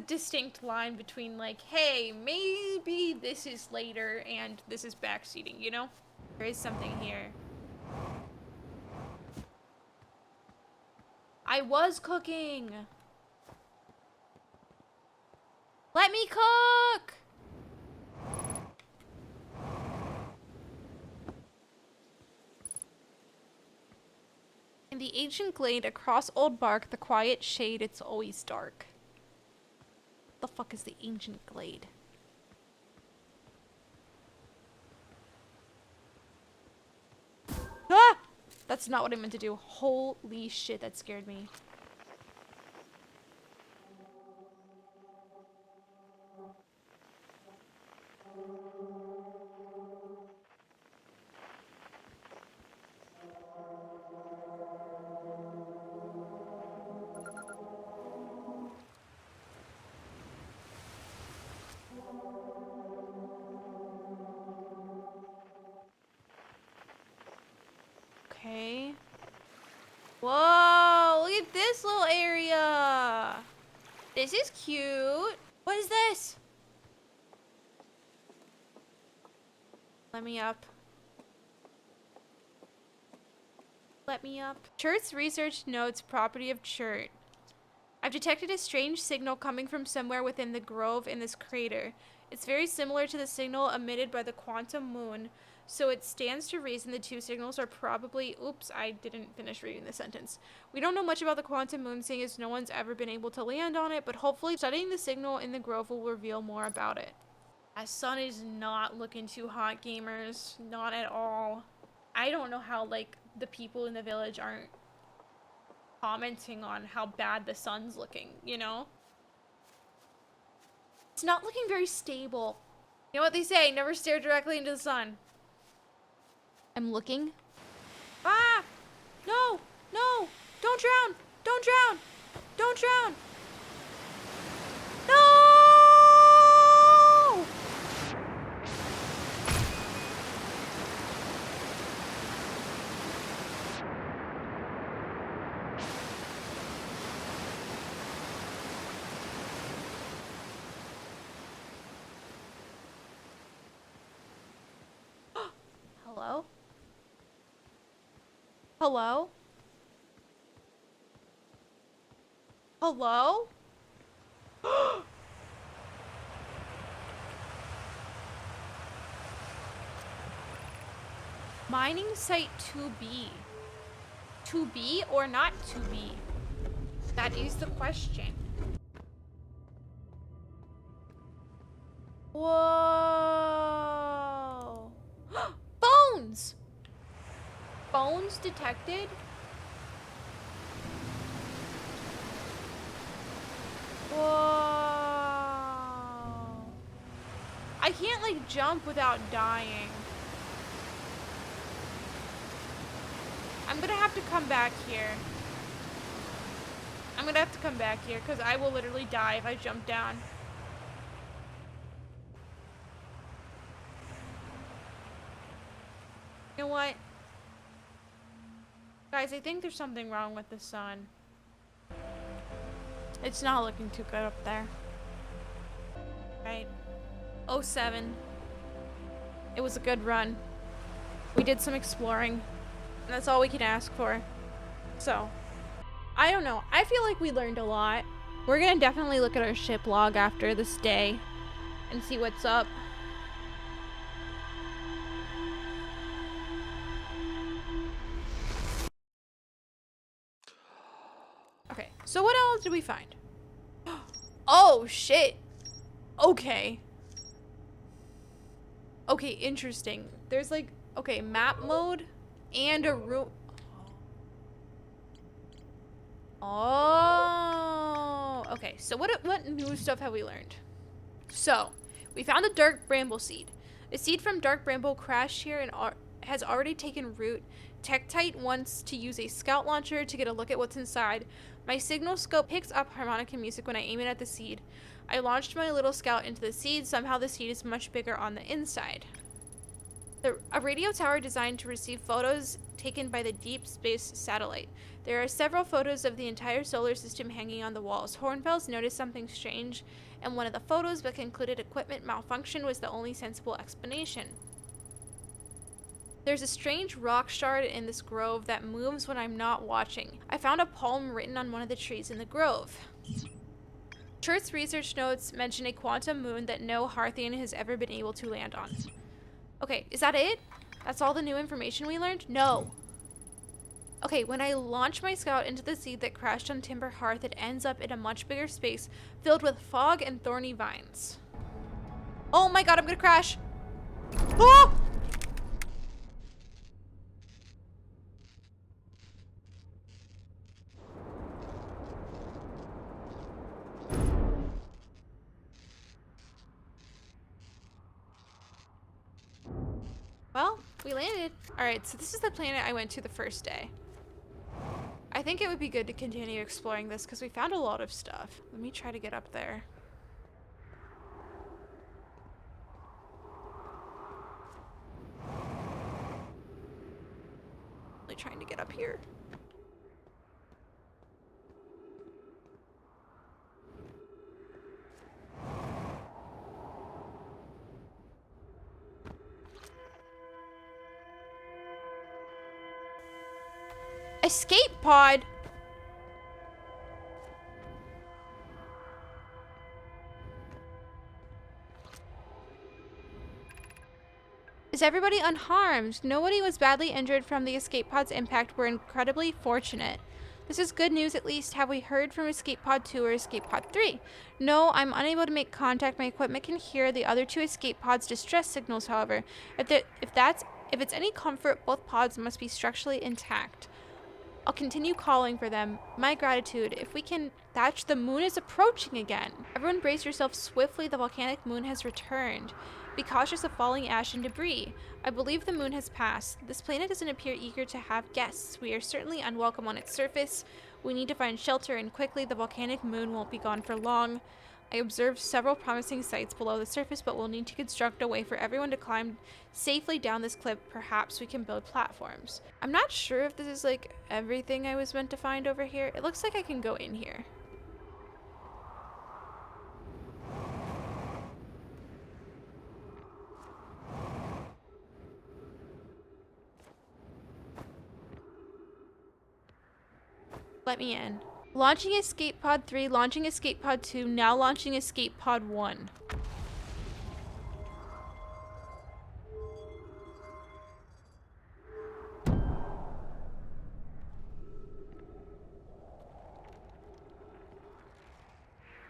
A: distinct line between, like, hey, maybe this is later and this is backseating, you know? There is something here. I was cooking. Let me cook. In the ancient glade across Old Bark, the quiet shade, it's always dark. What the fuck is the ancient glade? Ah! That's not what I meant to do. Holy shit, that scared me. Okay. Whoa, look at this little area. This is cute. What is this? Let me up. Let me up. Chert's research notes property of Chert. I've detected a strange signal coming from somewhere within the grove in this crater. It's very similar to the signal emitted by the quantum moon, so it stands to reason the two signals are probably... Oops, I didn't finish reading the sentence. We don't know much about the quantum moon, seeing as no one's ever been able to land on it, but hopefully studying the signal in the grove will reveal more about it. That sun is not looking too hot, gamers. Not at all. I don't know how, like, the people in the village aren't commenting on how bad the sun's looking, you know? It's not looking very stable. You know what they say, never stare directly into the sun. I'm looking. Ah! No! No! Don't drown! Don't drown! Don't drown! No! Hello? Hello? Hello? Mining site 2B. 2B or not 2B? That is the question. Whoa. Bones! Bones detected? Whoa. I can't, like, jump without dying. I'm gonna have to come back here. I'm gonna have to come back here, because I will literally die if I jump down. You know what? Guys, I think there's something wrong with the sun. It's not looking too good up there. Right. 07. It was a good run. We did some exploring. And that's all we can ask for. So, I don't know. I feel like we learned a lot. We're gonna definitely look at our ship log after this day and see what's up. Okay, so what else did we find? Oh, shit. Okay. Okay, interesting. There's like, okay, map mode and a room. Oh, okay. So what new stuff have we learned? So, we found a dark bramble seed. A seed from dark bramble crashed here and has already taken root. Tektite wants to use a scout launcher to get a look at what's inside. My signal scope picks up harmonica music when I aim it at the seed. I launched my little scout into the seed. Somehow the seed is much bigger on the inside. A radio tower designed to receive photos taken by the Deep Space Satellite. There are several photos of the entire solar system hanging on the walls. Hornfels noticed something strange in one of the photos, but concluded equipment malfunction was the only sensible explanation. There's a strange rock shard in this grove that moves when I'm not watching. I found a poem written on one of the trees in the grove. Chert's research notes mention a quantum moon that no Hearthian has ever been able to land on. Okay, is that it? That's all the new information we learned? No. Okay, when I launch my scout into the seed that crashed on Timber Hearth, it ends up in a much bigger space filled with fog and thorny vines. Oh my god, I'm gonna crash! Oh! Well, we landed. Alright, so this is the planet I went to the first day. I think it would be good to continue exploring this because we found a lot of stuff. Let me try to get up there. Really trying to get up here. Escape pod? Is everybody unharmed? Nobody was badly injured from the escape pod's impact. We're incredibly fortunate. This is good news at least. Have we heard from escape pod 2 or escape pod 3? No, I'm unable to make contact. My equipment can hear the other 2 escape pods' distress signals, however. If it's any comfort, both pods must be structurally intact. I'll continue calling for them. My gratitude. If we can thatch, the moon is approaching again. Everyone brace yourself swiftly. The volcanic moon has returned. Be cautious of falling ash and debris. I believe the moon has passed. This planet doesn't appear eager to have guests. We are certainly unwelcome on its surface. We need to find shelter, and quickly. The volcanic moon won't be gone for long. I observed several promising sites below the surface, but we'll need to construct a way for everyone to climb safely down this cliff. Perhaps we can build platforms. I'm not sure if this is like everything I was meant to find over here. It looks like I can go in here. Let me in. Launching escape pod 3, launching escape pod 2, now launching escape pod 1.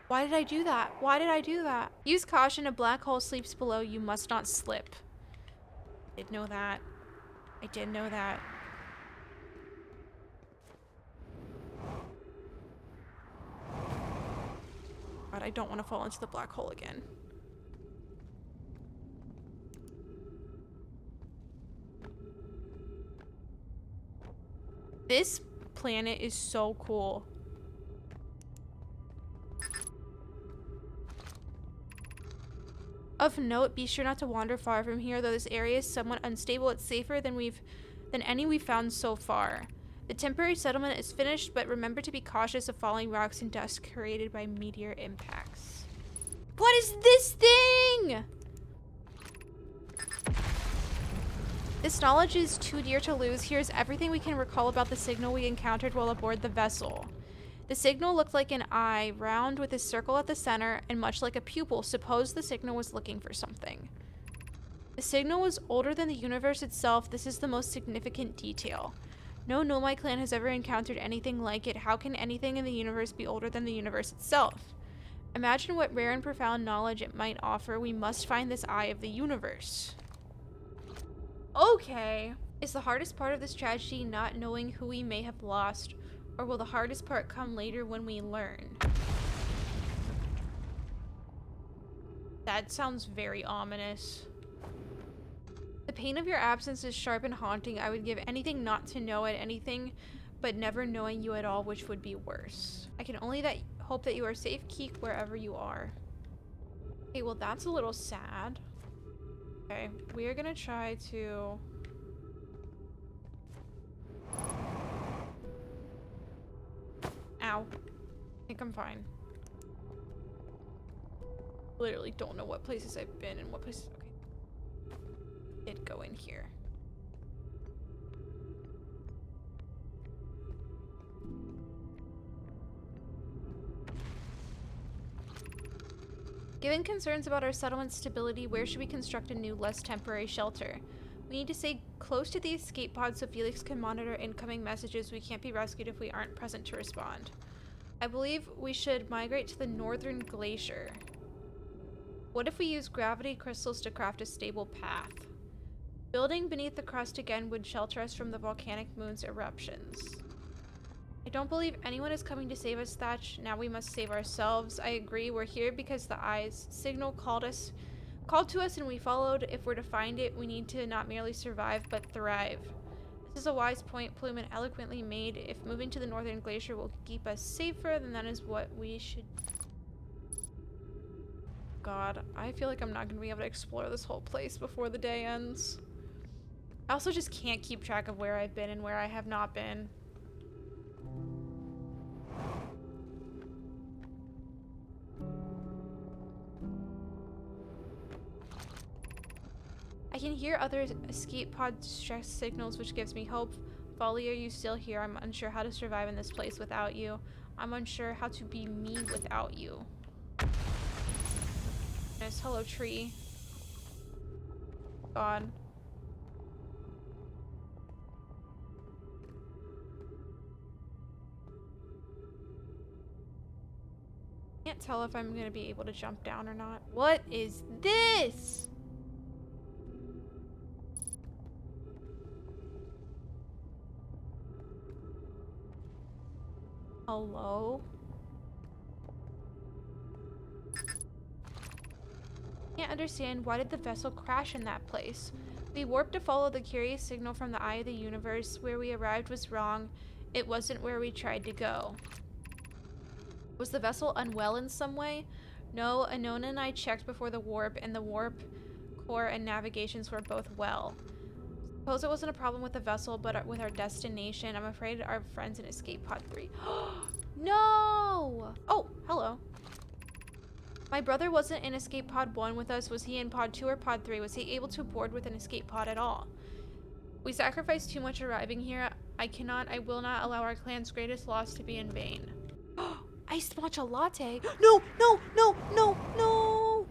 A: Why did I do that? Why did I do that? Use caution, a black hole sleeps below. You must not slip. I did know that. I did know that. God, I don't want to fall into the black hole again. This planet is so cool. Of note, be sure not to wander far from here. Though this area is somewhat unstable, it's safer than any we've found so far. The temporary settlement is finished, but remember to be cautious of falling rocks and dust created by meteor impacts. What is this thing? This knowledge is too dear to lose. Here's everything we can recall about the signal we encountered while aboard the vessel. The signal looked like an eye, round with a circle at the center, and much like a pupil. Suppose the signal was looking for something. The signal was older than the universe itself. This is the most significant detail. No Nomai clan has ever encountered anything like it. How can anything in the universe be older than the universe itself? Imagine what rare and profound knowledge it might offer. We must find this eye of the universe. Okay. Is the hardest part of this tragedy not knowing who we may have lost? Or will the hardest part come later when we learn? That sounds very ominous. The pain of your absence is sharp and haunting. I would give anything not to know it, anything but never knowing you at all, which would be worse. I can only hope that you are safe, Keek, wherever you are. Okay, well that's a little sad. Okay, we are gonna try to... Ow. I think I'm fine. Literally don't know what places I've been and what places... Okay. Did go in here. Given concerns about our settlement's stability, where should we construct a new, less temporary shelter? We need to stay close to the escape pod so Felix can monitor incoming messages. We can't be rescued if we aren't present to respond. I believe we should migrate to the northern glacier. What if we use gravity crystals to craft a stable path? Building beneath the crust again would shelter us from the volcanic moon's eruptions. I don't believe anyone is coming to save us, Thatch. Now we must save ourselves. I agree. We're here because the eye's signal called to us and we followed. If we're to find it, we need to not merely survive, but thrive. This is a wise point Plumen eloquently made. If moving to the northern glacier will keep us safer, then that is what we should... God, I feel like I'm not going to be able to explore this whole place before the day ends. I also just can't keep track of where I've been and where I have not been. I can hear other escape pod stress signals, which gives me hope. Folly, are you still here? I'm unsure how to survive in this place without you. I'm unsure how to be me without you. Yes, hello, tree. God. Can't tell if I'm gonna be able to jump down or not. What is this? Hello? Can't understand, why did the vessel crash in that place? We warped to follow the curious signal from the eye of the universe. Where we arrived was wrong. It wasn't where we tried to go. Was the vessel unwell in some way? No, Anona and I checked before the warp, and the warp core and navigations were both well. Suppose it wasn't a problem with the vessel, but with our destination. I'm afraid our friends in Escape Pod 3. No! Oh, hello. My brother wasn't in Escape Pod 1 with us. Was he in Pod 2 or Pod 3? Was he able to board with an escape pod at all? We sacrificed too much arriving here. I will not allow our clan's greatest loss to be in vain. Iced matcha latte? No, no, no, no, no!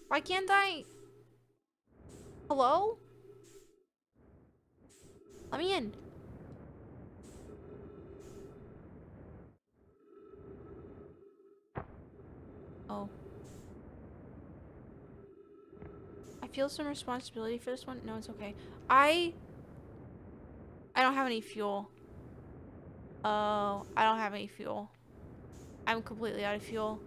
A: Why can't I? Hello? Let me in. Oh. I feel some responsibility for this one. No, it's okay. I don't have any fuel. Oh, I don't have any fuel. I'm completely out of fuel.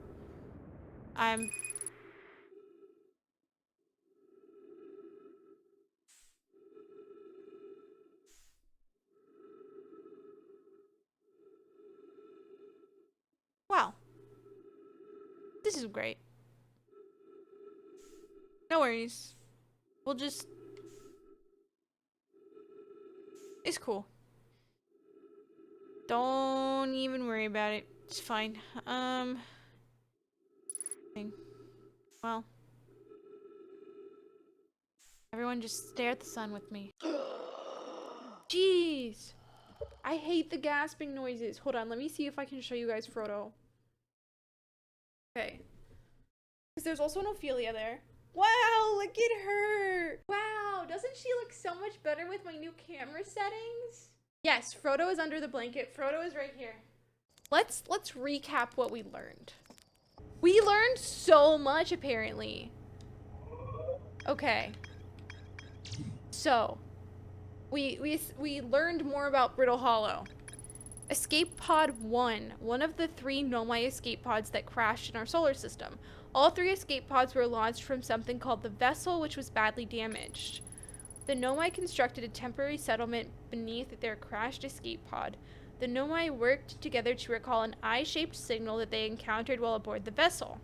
A: Wow. This is great. No worries. We'll just... It's cool. Don't even worry about it. It's fine. Well. Everyone just stare at the sun with me. Jeez! I hate the gasping noises. Hold on, let me see if I can show you guys Frodo. Okay. Because there's also an Ophelia there. Wow, look at her! Wow, doesn't she look so much better with my new camera settings? Yes, Frodo is under the blanket. Frodo is right here. Let's recap what we learned. We learned so much, apparently. Okay. So, we learned more about Brittle Hollow. Escape Pod 1, one of the 3 Nomai escape pods that crashed in our solar system. All 3 escape pods were launched from something called the Vessel, which was badly damaged. The Nomai constructed a temporary settlement beneath their crashed escape pod. The Nomai worked together to recall an eye-shaped signal that they encountered while aboard the vessel.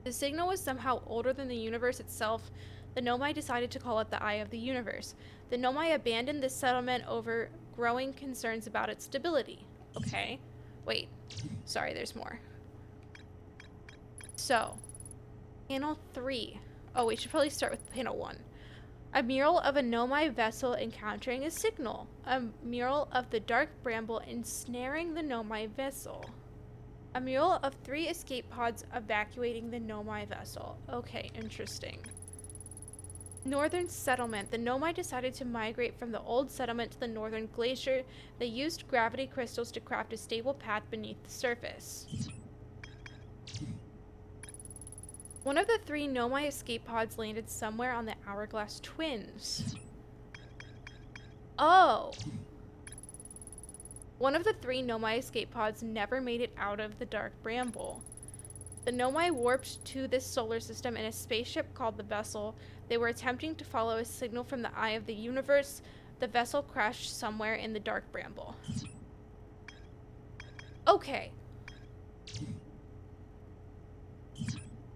A: The signal was somehow older than the universe itself. The Nomai decided to call it the Eye of the Universe. The Nomai abandoned this settlement over growing concerns about its stability. Okay. Wait. Sorry, there's more. So, panel 3. Oh, we should probably start with panel 1. A mural of a Nomai vessel encountering a signal. A mural of the dark bramble ensnaring the Nomai vessel. A mural of 3 escape pods evacuating the Nomai vessel. Okay, interesting. Northern settlement. The Nomai decided to migrate from the old settlement to the northern glacier. They used gravity crystals to craft a stable path beneath the surface. One of the 3 Nomai escape pods landed somewhere on the Hourglass Twins. Oh! One of the 3 Nomai escape pods never made it out of the dark bramble. The Nomai warped to this solar system in a spaceship called the Vessel. They were attempting to follow a signal from the Eye of the Universe. The vessel crashed somewhere in the dark bramble. Okay.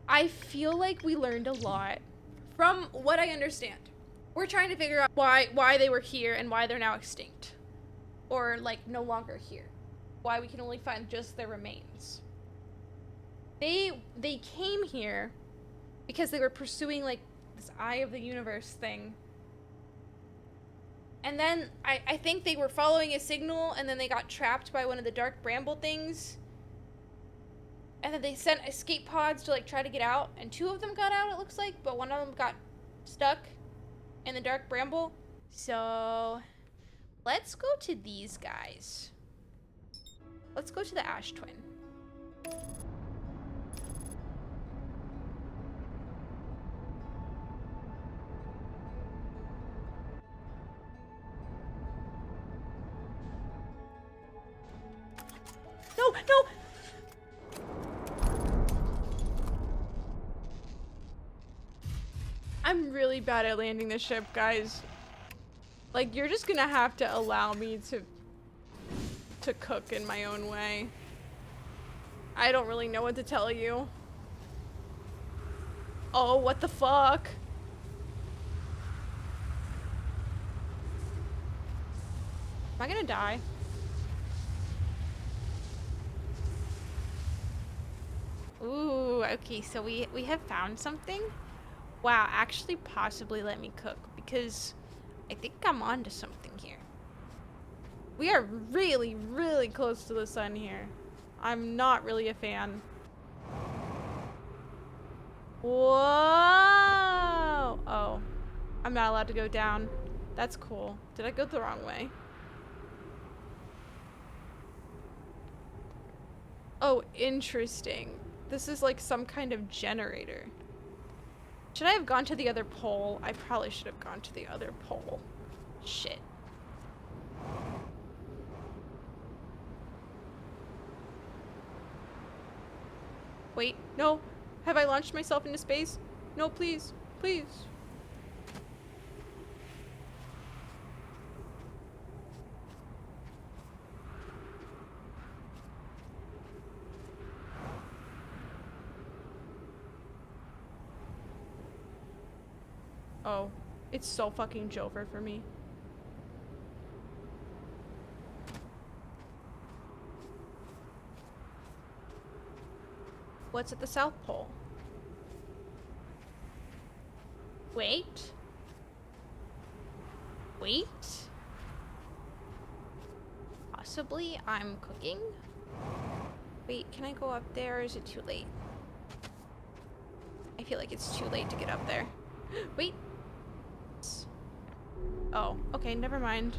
A: I feel like we learned a lot from what I understand. We're trying to figure out why they were here and why they're now extinct. Or, like, no longer here. Why we can only find just their remains. They came here because they were pursuing, like, this eye of the universe thing. And then I think they were following a signal, and then they got trapped by one of the dark bramble things. And then they sent escape pods to, like, try to get out. And 2 of them got out, it looks like. But 1 of them got stuck in the dark bramble. So, let's go to these guys. Let's go to the Ash Twin. No, no! I'm really bad at landing the ship, guys. Like, you're just gonna have to allow me to cook in my own way. I don't really know what to tell you. Oh, what the fuck? Am I gonna die? Ooh, okay, so we have found something. Wow, actually possibly let me cook, because I think I'm onto something here. We are really, really close to the sun here. I'm not really a fan. Whoa! Oh, I'm not allowed to go down. That's cool. Did I go the wrong way? Oh, interesting. This is like some kind of generator. Should I have gone to the other pole? I probably should have gone to the other pole. Shit. Wait, no. Have I launched myself into space? No, please. Please. Oh, it's so fucking Jover for me. What's at the South Pole? Wait. Wait. Possibly I'm cooking? Wait, can I go up there or is it too late? I feel like it's too late to get up there. Wait. Oh, okay, never mind.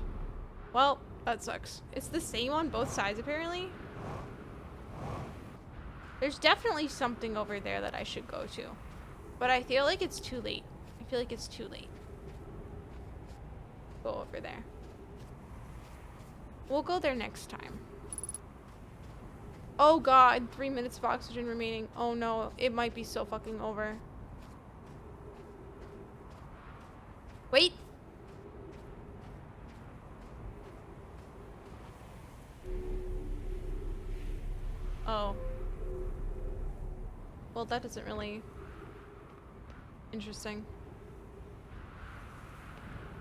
A: Well, that sucks. It's the same on both sides, apparently. There's definitely something over there that I should go to. But I feel like it's too late. I feel like it's too late. Go over there. We'll go there next time. Oh god, 3 minutes of oxygen remaining. Oh no, it might be so fucking over. Wait! Oh. Well, that isn't really interesting.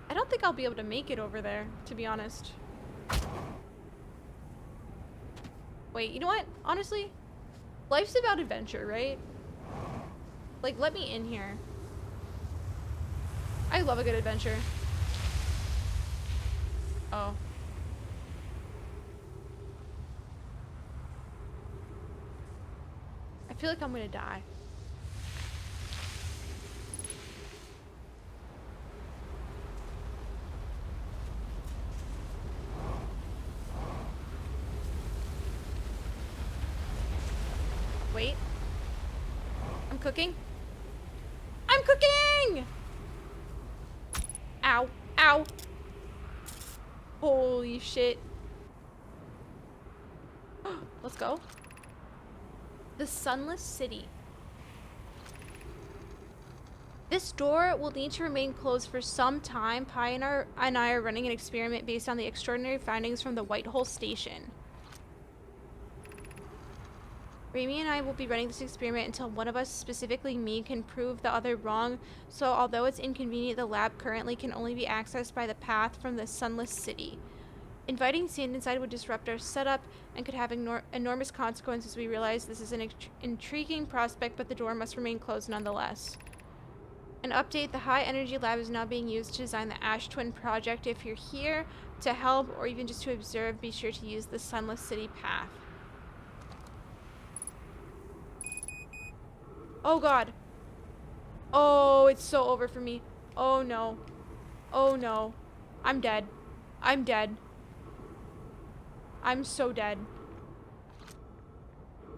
A: I don't think I'll be able to make it over there, to be honest. Wait, you know what? Honestly, life's about adventure, right? Like, let me in here. I love a good adventure. Oh. I feel like I'm gonna die. Wait. I'm cooking. I'm cooking! Ow. Ow. Holy shit. Let's go. The Sunless City. This door will need to remain closed for some time. Pi and I are running an experiment based on the extraordinary findings from the White Hole Station. Rami and I will be running this experiment until one of us, specifically me, can prove the other wrong, so although it's inconvenient, the lab currently can only be accessed by the path from the Sunless City. Inviting sand inside would disrupt our setup and could have enormous consequences. We realize this is an intriguing prospect, but the door must remain closed nonetheless. An update, the High Energy Lab is now being used to design the Ash Twin project. If you're here to help or even just to observe, be sure to use the Sunless City path. Oh god. Oh, it's so over for me. Oh no. Oh no. I'm dead. I'm dead. I'm so dead.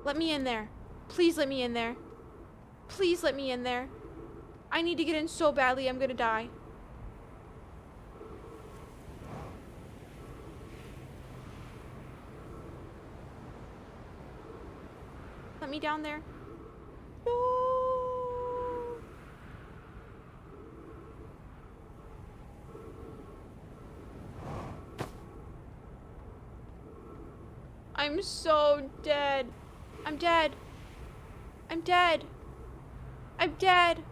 A: Let me in there. Please let me in there. Please let me in there. I need to get in so badly, I'm gonna die. Let me down there. No. I'm so dead. I'm dead. I'm dead. I'm dead.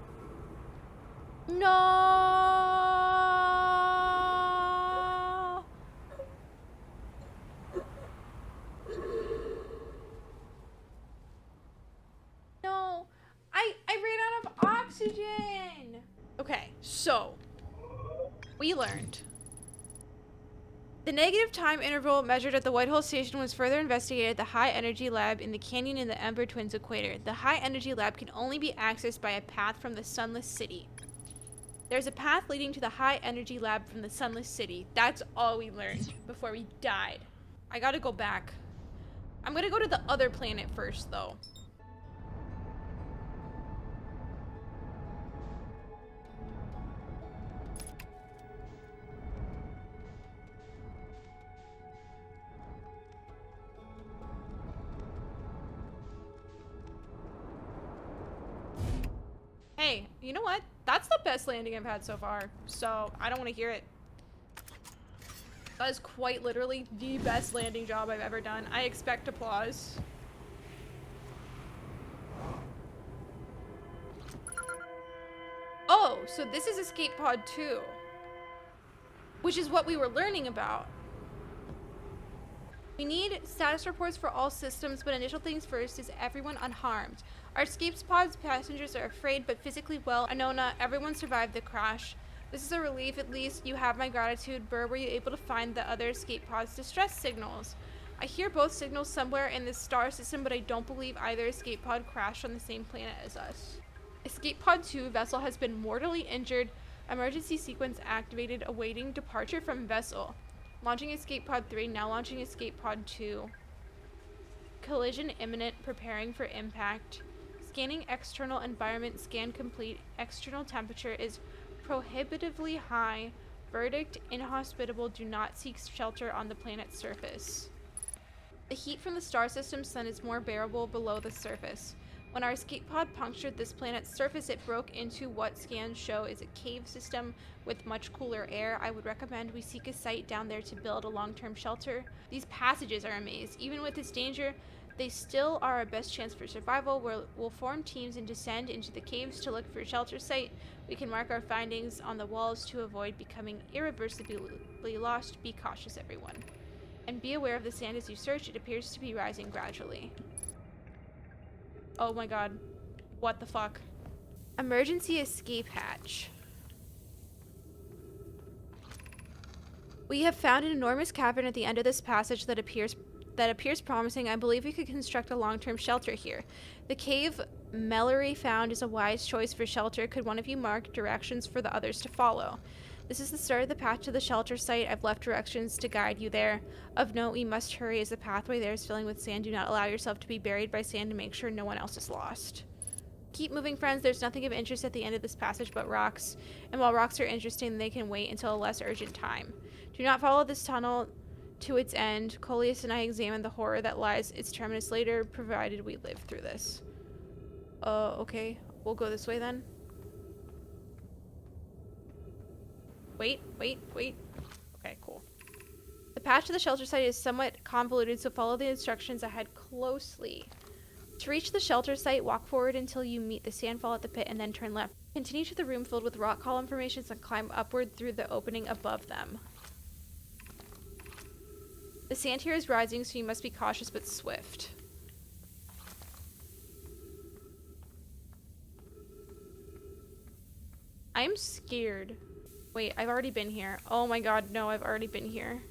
A: No. No. I ran out of oxygen. Okay, so we learned. The negative time interval measured at the Whitehall Station was further investigated at the High Energy Lab in the canyon in the Ember Twins equator. The High Energy Lab can only be accessed by a path from the Sunless City. There's a path leading to the High Energy Lab from the Sunless City. That's all we learned before we died. I gotta go back. I'm gonna go to the other planet first, though. Hey, you know what? That's the best landing I've had so far, so I don't want to hear it. That is quite literally the best landing job I've ever done. I expect applause. Oh, so this is Escape Pod 2, which is what we were learning about. We need status reports for all systems, but initial things first is everyone unharmed. Our escape pod's passengers are afraid but physically well. Anona, everyone survived the crash. This is a relief, at least. You have my gratitude. Burr, were you able to find the other escape pod's distress signals? I hear both signals somewhere in this star system, but I don't believe either escape pod crashed on the same planet as us. Escape pod 2 vessel has been mortally injured. Emergency sequence activated, awaiting departure from vessel. Launching escape pod 3, now launching escape pod 2. Collision imminent, preparing for impact. Scanning external environment, scan complete. External temperature is prohibitively high. Verdict, inhospitable, do not seek shelter on the planet's surface. The heat from the star system's sun is more bearable below the surface. When our escape pod punctured this planet's surface, it broke into what scans show is a cave system with much cooler air. I would recommend we seek a site down there to build a long-term shelter. These passages are a maze. Even with this danger, they still are our best chance for survival. We'll form teams and descend into the caves to look for a shelter site. We can mark our findings on the walls to avoid becoming irreversibly lost. Be cautious, everyone. And be aware of the sand as you search. It appears to be rising gradually. Oh my god. What the fuck? Emergency escape hatch. We have found an enormous cavern at the end of this passage that appears promising. I believe we could construct a long-term shelter here. The cave Mellery found is a wise choice for shelter. Could one of you mark directions for the others to follow? This is the start of the path to the shelter site. I've left directions to guide you there. Of note, we must hurry as the pathway there is filling with sand. Do not allow yourself to be buried by sand to make sure no one else is lost. Keep moving, friends. There's nothing of interest at the end of this passage but rocks. And while rocks are interesting, they can wait until a less urgent time. Do not follow this tunnel to its end. Coleus and I examine the horror that lies its terminus later, provided we live through this. Okay. We'll go this way then. Wait. Okay, cool. The path to the shelter site is somewhat convoluted, so follow the instructions ahead closely. To reach the shelter site, walk forward until you meet the sandfall at the pit and then turn left. Continue to the room filled with rock column formations and climb upward through the opening above them. The sand here is rising, so you must be cautious but swift. I'm scared. Wait, I've already been here. Oh my god, no, I've already been here.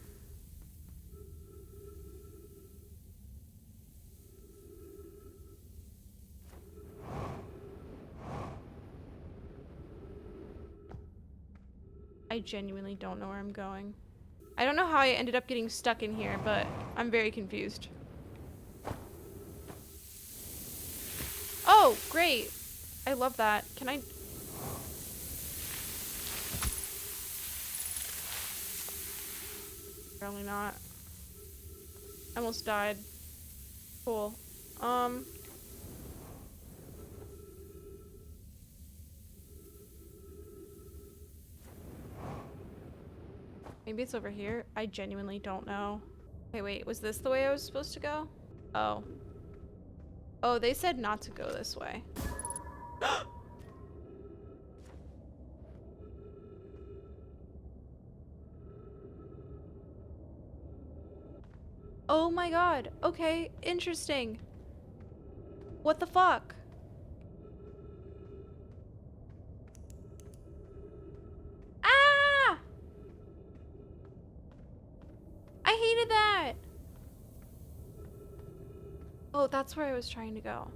A: I genuinely don't know where I'm going. I don't know how I ended up getting stuck in here, but I'm very confused. Oh, great. I love that. Can I... Probably not. I almost died. Cool. Maybe it's over here. I genuinely don't know. Okay, wait. Was this the way I was supposed to go? Oh. Oh, they said not to go this way. Oh my god. Okay, interesting. What the fuck? Ah! I hated that. Oh, that's where I was trying to go.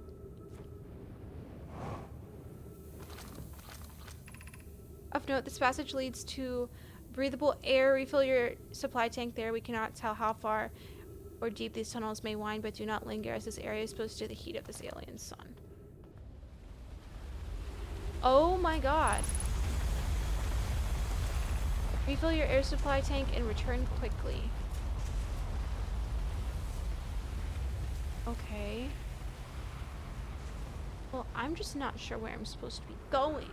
A: Of note, this passage leads to breathable air. Refill your supply tank there. We cannot tell how far or deep these tunnels may wind, but do not linger as this area is exposed to the heat of this alien sun. Oh my god. Refill your air supply tank and return quickly. Okay. Well, I'm just not sure where I'm supposed to be going.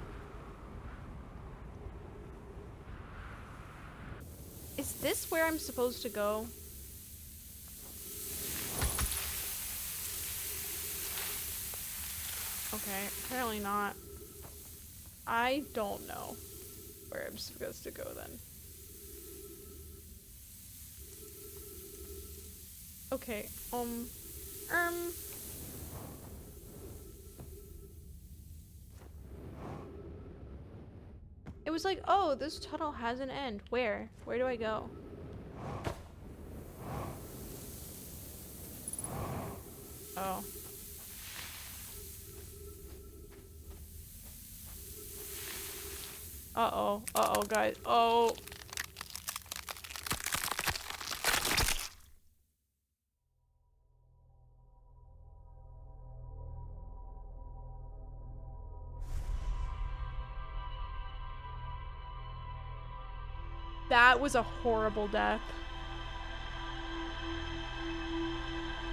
A: Is this where I'm supposed to go? Okay, apparently not. I don't know where I'm supposed to go then. Okay, It was like, oh, this tunnel has an end. Where? Where do I go? Oh. Uh-oh. Uh-oh, guys. Oh. That was a horrible death.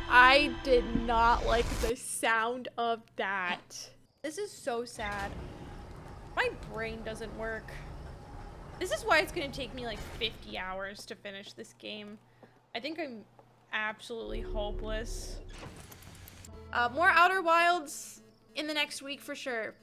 A: I did not like the sound of that. This is so sad. My brain doesn't work. This is why it's gonna take me like 50 hours to finish this game. I think I'm absolutely hopeless. More Outer Wilds in the next week for sure.